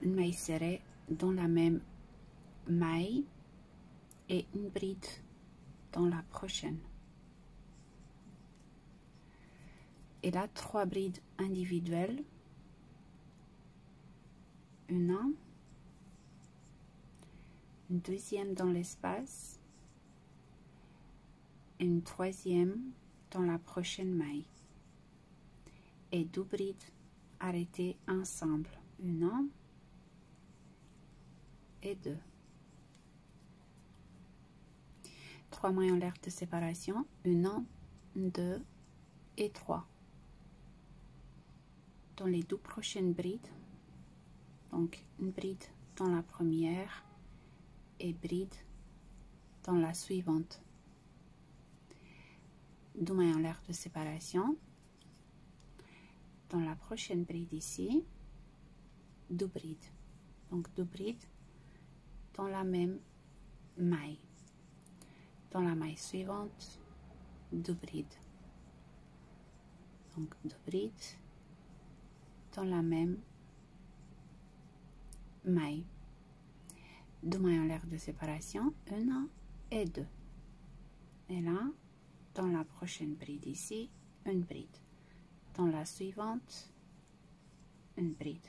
une maille serrée dans la même maille et une bride dans la prochaine. Et là 3 brides individuelles, une deuxième dans l'espace, une troisième dans la prochaine maille et 2 brides arrêtées ensemble, une et 2. 3 mailles en l'air de séparation, 1, 2 et 3. Dans les 2 prochaines brides, donc une bride dans la première et bride dans la suivante. 2 mailles en l'air de séparation. Dans la prochaine bride ici, 2 brides. Donc 2 brides dans la même maille. Dans la maille suivante, 2 brides. Donc 2 brides dans la même maille. 2 mailles en l'air de séparation, 1 et 2. Et là, dans la prochaine bride ici, une bride. Dans la suivante, une bride.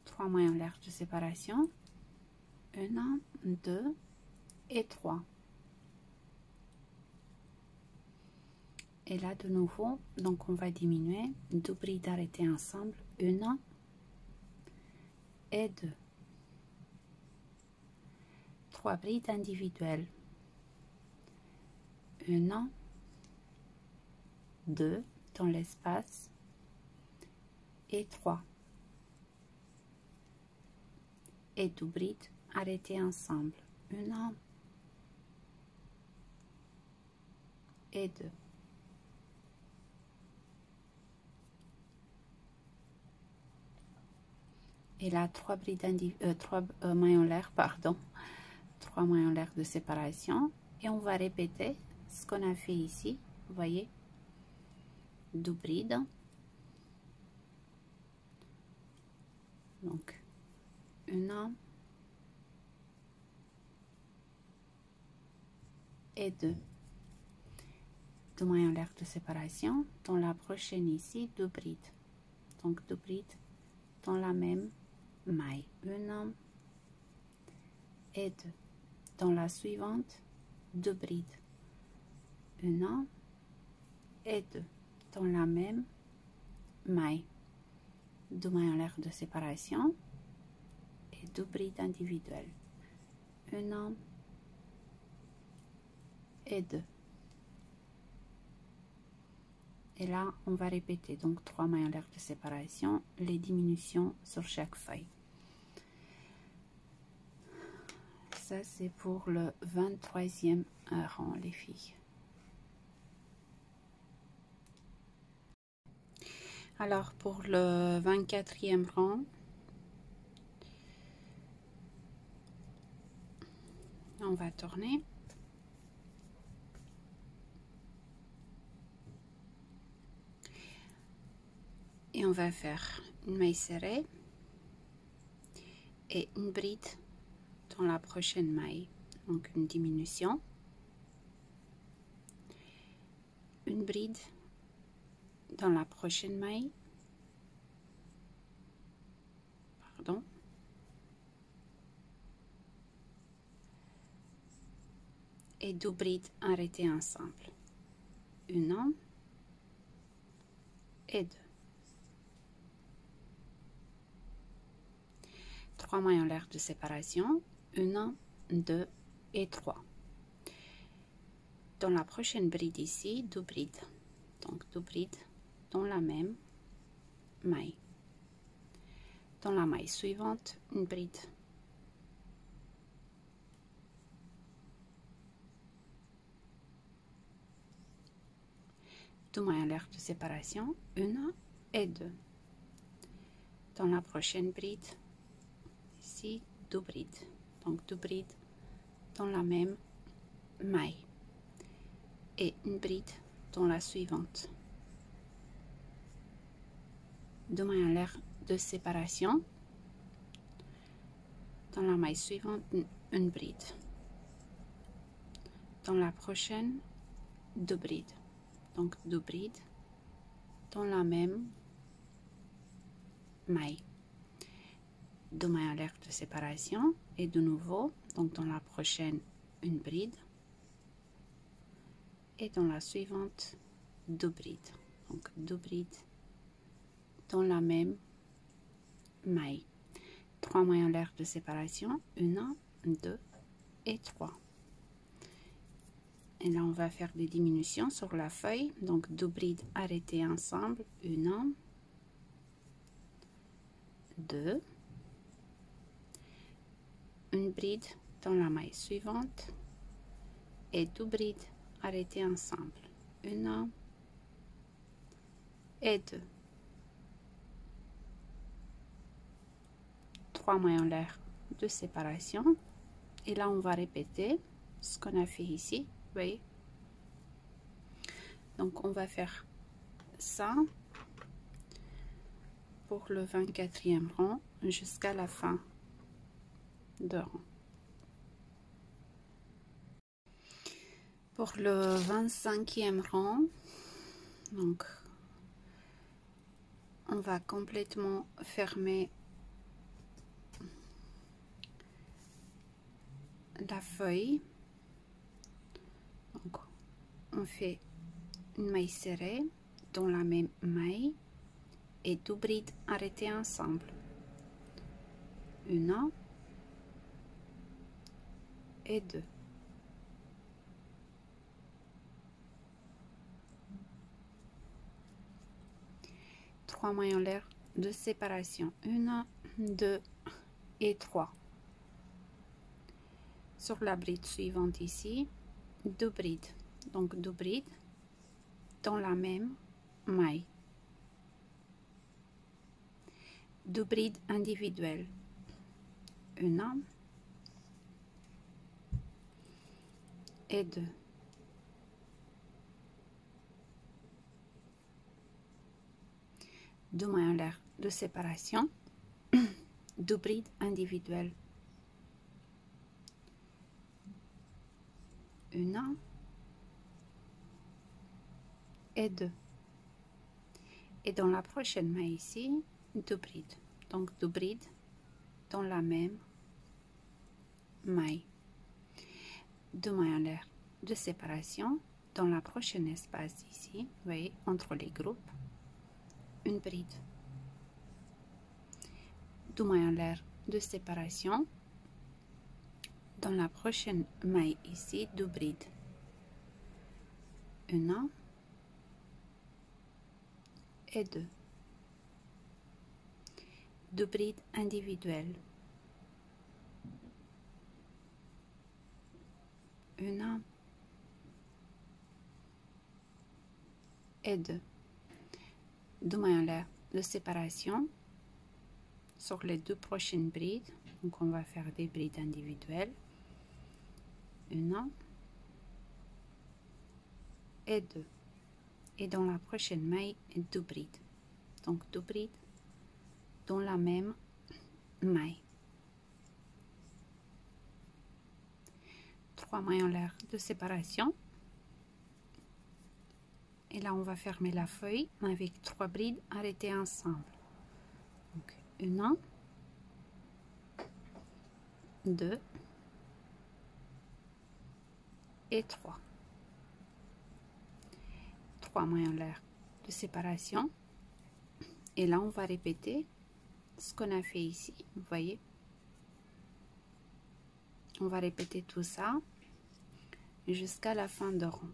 3 mailles en l'air de séparation, 1, 2 et 3. Et là de nouveau, donc on va diminuer, 2 brides arrêtées ensemble, 1 et 2. 3 brides individuelles. 1, 2 dans l'espace et 3. Et 2 brides arrêtées ensemble. 1 et 2. Et là, 3 maillons l'air, pardon, 3 maillons l'air de séparation. Et on va répéter ce qu'on a fait ici. Vous voyez, 2 brides. Donc, 1 et 2. 2 maillons l'air de séparation. Dans la prochaine ici, 2 brides. Donc, 2 brides dans la même maille. 1 et 2. Dans la suivante, 2 brides. 1 et 2 dans la même maille. 2 maillons l'air de séparation et 2 brides individuelles. 1 et 2. Et là, on va répéter donc 3 maillons l'air de séparation, les diminutions sur chaque feuille. Ça, c'est pour le 23e rang, les filles. Alors, pour le 24e rang, on va tourner. Et on va faire une maille serrée et une bride dans la prochaine maille. Donc une diminution, une bride dans la prochaine maille, pardon, et 2 brides arrêtées ensemble. 1 et 2. 3 maillons l'air de séparation, 1, 2 et 3. Dans la prochaine bride ici, 2 brides. Donc 2 brides dans la même maille. Dans la maille suivante, une bride. Deux maillons l'air de séparation, 1 et 2. Dans la prochaine bride, ici, 2 brides. Donc 2 brides dans la même maille. Et une bride dans la suivante. 2 maillons l'air de séparation. Dans la maille suivante, une bride. Dans la prochaine, 2 brides. Donc 2 brides dans la même maille. 2 maillons l'air de séparation et de nouveau, donc dans la prochaine, une bride. Et dans la suivante, 2 brides. Donc 2 brides dans la même maille. 3 maillons l'air de séparation, 1, 2 et 3. Et là, on va faire des diminutions sur la feuille. Donc 2 brides arrêtées ensemble, 1, 2, une bride dans la maille suivante et 2 brides arrêtées ensemble, 1 et 2. 3 maillons l'air de séparation. Et là, on va répéter ce qu'on a fait ici. Vous voyez? Donc, on va faire ça pour le 24e rang jusqu'à la fin de rang. Pour le 25e rang, donc on va complètement fermer la feuille. Donc on fait une maille serrée dans la même maille et 2 brides arrêtées ensemble, 1 et 2. Trois mailles en l'air de séparation, 1, 2 et 3. Sur la bride suivante ici, 2 brides, donc 2 brides dans la même maille, 2 brides individuelles, 1 et 2. Deux mailles en l'air de séparation, 2 brides individuelles, 1 et 2. Et dans la prochaine maille ici, 2 brides, donc 2 brides dans la même maille, 2 mailles en l'air de séparation. Dans la prochaine espace ici, vous voyez, entre les groupes, une bride, 2 mailles en l'air de séparation. Dans la prochaine maille ici, 2 brides, 1 et 2. 2 brides individuelles, 1 et 2. 2 mailles en l'air de séparation sur les 2 prochaines brides. Donc on va faire des brides individuelles, 1 et 2. Et dans la prochaine maille, 2 brides, donc 2 brides dans la même maille, 3 mailles en l'air de séparation. Et là on va fermer la feuille avec 3 brides arrêtées ensemble, donc 1, 2 et 3. 3 mailles en l'air de séparation. Et là on va répéter ce qu'on a fait ici, vous voyez, on va répéter tout ça jusqu'à la fin de rang.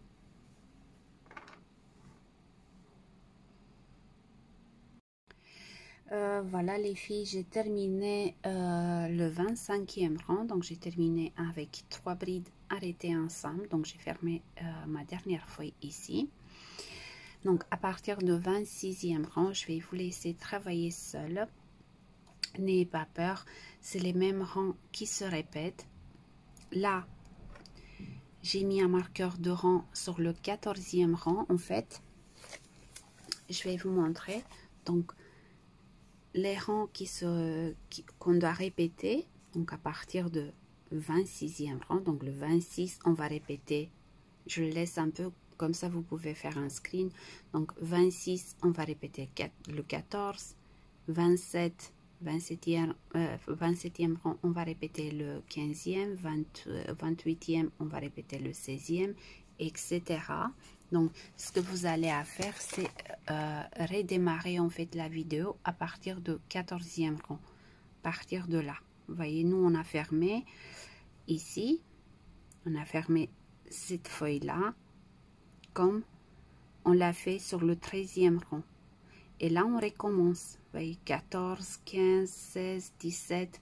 Voilà les filles, j'ai terminé le 25e rang, donc j'ai terminé avec 3 brides arrêtées ensemble, donc j'ai fermé ma dernière feuille ici. Donc à partir du 26e rang, je vais vous laisser travailler seul. N'ayez pas peur, c'est les mêmes rangs qui se répètent. Là, j'ai mis un marqueur de rang sur le 14e rang. En fait, je vais vous montrer. Donc, les rangs qu'on doit répéter, donc à partir de 26e rang, donc le 26, on va répéter. Je le laisse un peu comme ça, vous pouvez faire un screen. Donc 26, on va répéter le 14, 27, 27e rang, on va répéter le 15e, 28e, on va répéter le 16e, etc. Donc, ce que vous allez à faire, c'est redémarrer en fait la vidéo à partir de 14e rang. À partir de là, vous voyez, nous on a fermé ici, on a fermé cette feuille-là, comme on l'a fait sur le 13e rang. Et là, on recommence. Vous voyez, 14, 15, 16, 17.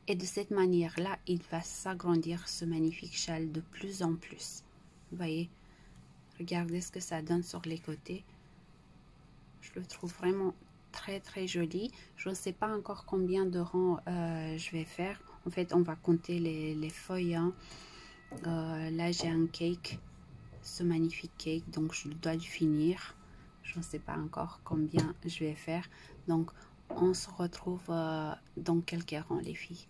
Et de cette manière-là, il va s'agrandir ce magnifique châle de plus en plus. Vous voyez, regardez ce que ça donne sur les côtés. Je le trouve vraiment très très joli. Je ne sais pas encore combien de rangs je vais faire. En fait, on va compter les feuilles. Hein. Là, j'ai un cake, ce magnifique cake, donc je dois le finir. Je ne sais pas encore combien je vais faire. Donc, on se retrouve dans quelques rangs, les filles.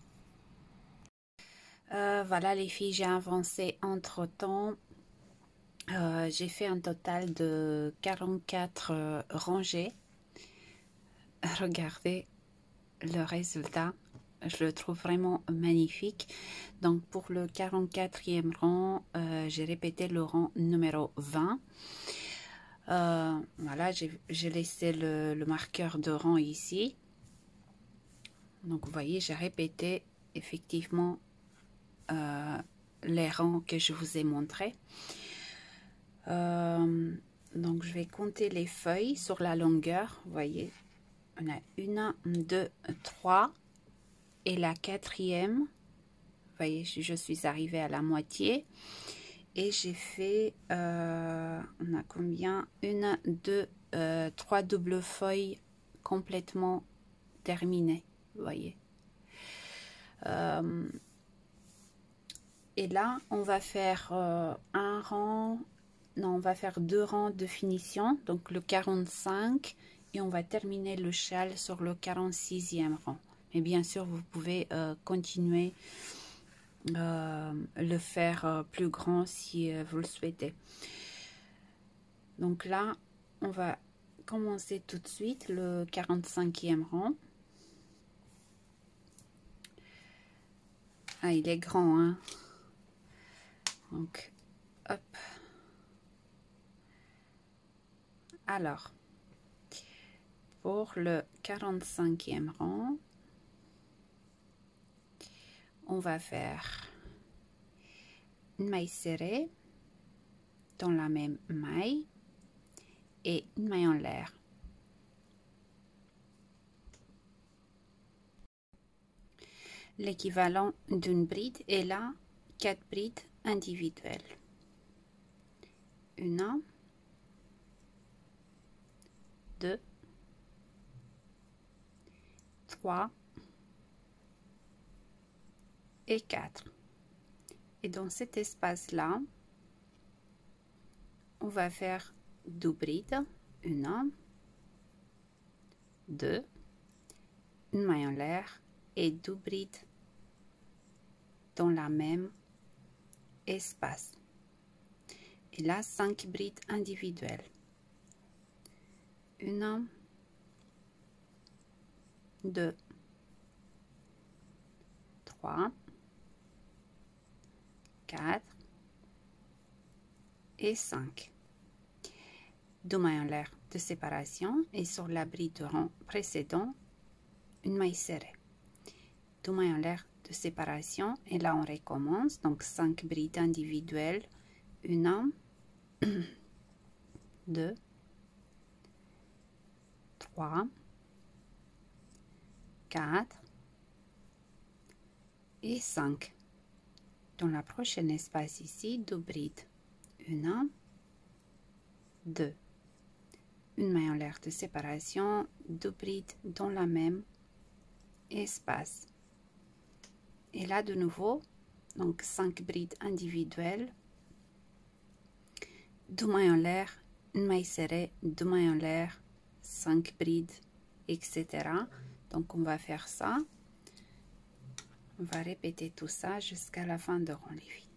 Voilà, les filles, j'ai avancé entre-temps. J'ai fait un total de 44 rangées. Regardez le résultat. Je le trouve vraiment magnifique. Donc, pour le 44e rang, j'ai répété le rang numéro 20. Voilà, j'ai laissé le marqueur de rang ici. Donc, vous voyez, j'ai répété effectivement les rangs que je vous ai montrés. Donc je vais compter les feuilles sur la longueur. Vous voyez, on a 1, 2, 3 et la quatrième, vous voyez, je suis arrivée à la moitié et j'ai fait, on a combien, 1, 2, 3 doubles feuilles complètement terminées, vous voyez. Et là on va faire un rang, non, on va faire 2 rangs de finition, donc le 45, et on va terminer le châle sur le 46e rang. Mais bien sûr vous pouvez continuer le faire plus grand si vous le souhaitez. Donc là on va commencer tout de suite le 45e rang. Ah, il est grand, hein. Donc hop. Alors pour le 45e rang, on va faire une maille serrée dans la même maille et une maille en l'air. L'équivalent d'une bride est là 4 brides individuelles. 1, 2, 3 et 4. Et dans cet espace-là, on va faire 2 brides. 1, 2, une maille en l'air et 2 brides dans la même espace. Et là, 5 brides individuelles. 1, 2, 3, 4 et 5. 2 mailles en l'air de séparation et sur la bride de rang précédent, une maille serrée. 2 mailles en l'air de séparation et là on recommence, donc 5 brides individuelles. 1, 2, 3, 4 et 5. Dans la prochaine espace ici, 2 brides. 1, 2. Une maille en l'air de séparation, 2 brides dans la même espace. Et là de nouveau, donc 5 brides individuelles, 2 mailles en l'air, une maille serrée, 2 mailles en l'air, 5 brides, etc. Donc on va faire ça. On va répéter tout ça jusqu'à la fin de rang les filles.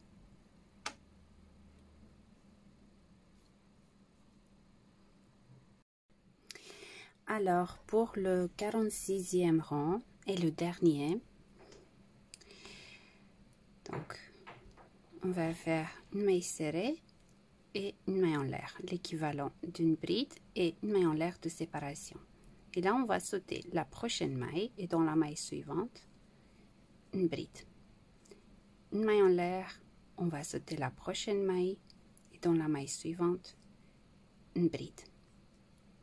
Alors pour le 46e rang et le dernier, donc on va faire une maille serrée et une maille en l'air, l'équivalent d'une bride et une maille en l'air de séparation. Et là on va sauter la prochaine maille et dans la maille suivante, une bride. Une maille en l'air, on va sauter la prochaine maille et dans la maille suivante, une bride.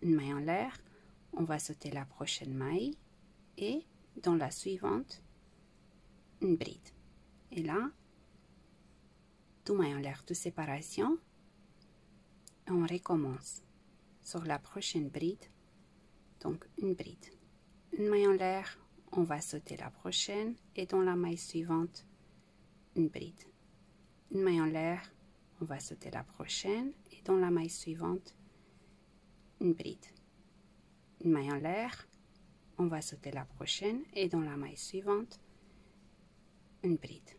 Une maille en l'air, on va sauter la prochaine maille et dans la suivante, une bride. Et là, 2 mailles en l'air de séparation. On recommence sur la prochaine bride, donc une bride. Une maille en l'air, on va sauter la prochaine et dans la maille suivante, une bride. Une maille en l'air, on va sauter la prochaine et dans la maille suivante, une bride. Une maille en l'air, on va sauter la prochaine et dans la maille suivante, une bride.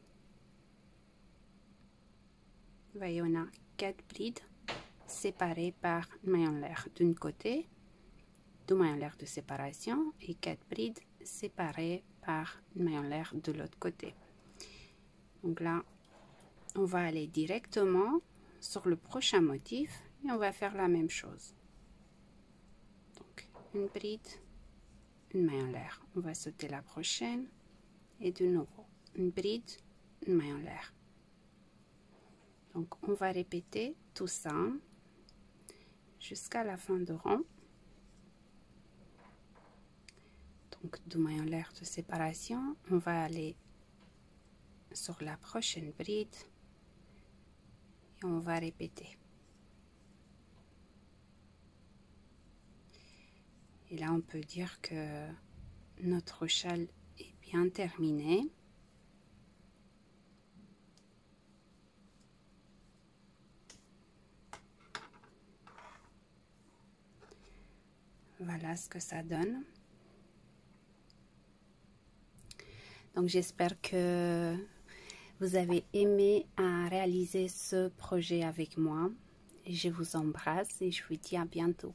Vous voyez, on a 4 brides séparées par une maille en l'air d'un côté, 2 mailles en l'air de séparation et 4 brides séparées par une maille en l'air de l'autre côté. Donc là, on va aller directement sur le prochain motif et on va faire la même chose. Donc une bride, une maille en l'air, on va sauter la prochaine et de nouveau une bride, maille en l'air. Donc on va répéter tout ça jusqu'à la fin de rang. Donc 2 mailles en l'air de séparation. On va aller sur la prochaine bride et on va répéter. Et là on peut dire que notre châle est bien terminé. Voilà ce que ça donne. Donc j'espère que vous avez aimé réaliser ce projet avec moi. Et je vous embrasse et je vous dis à bientôt.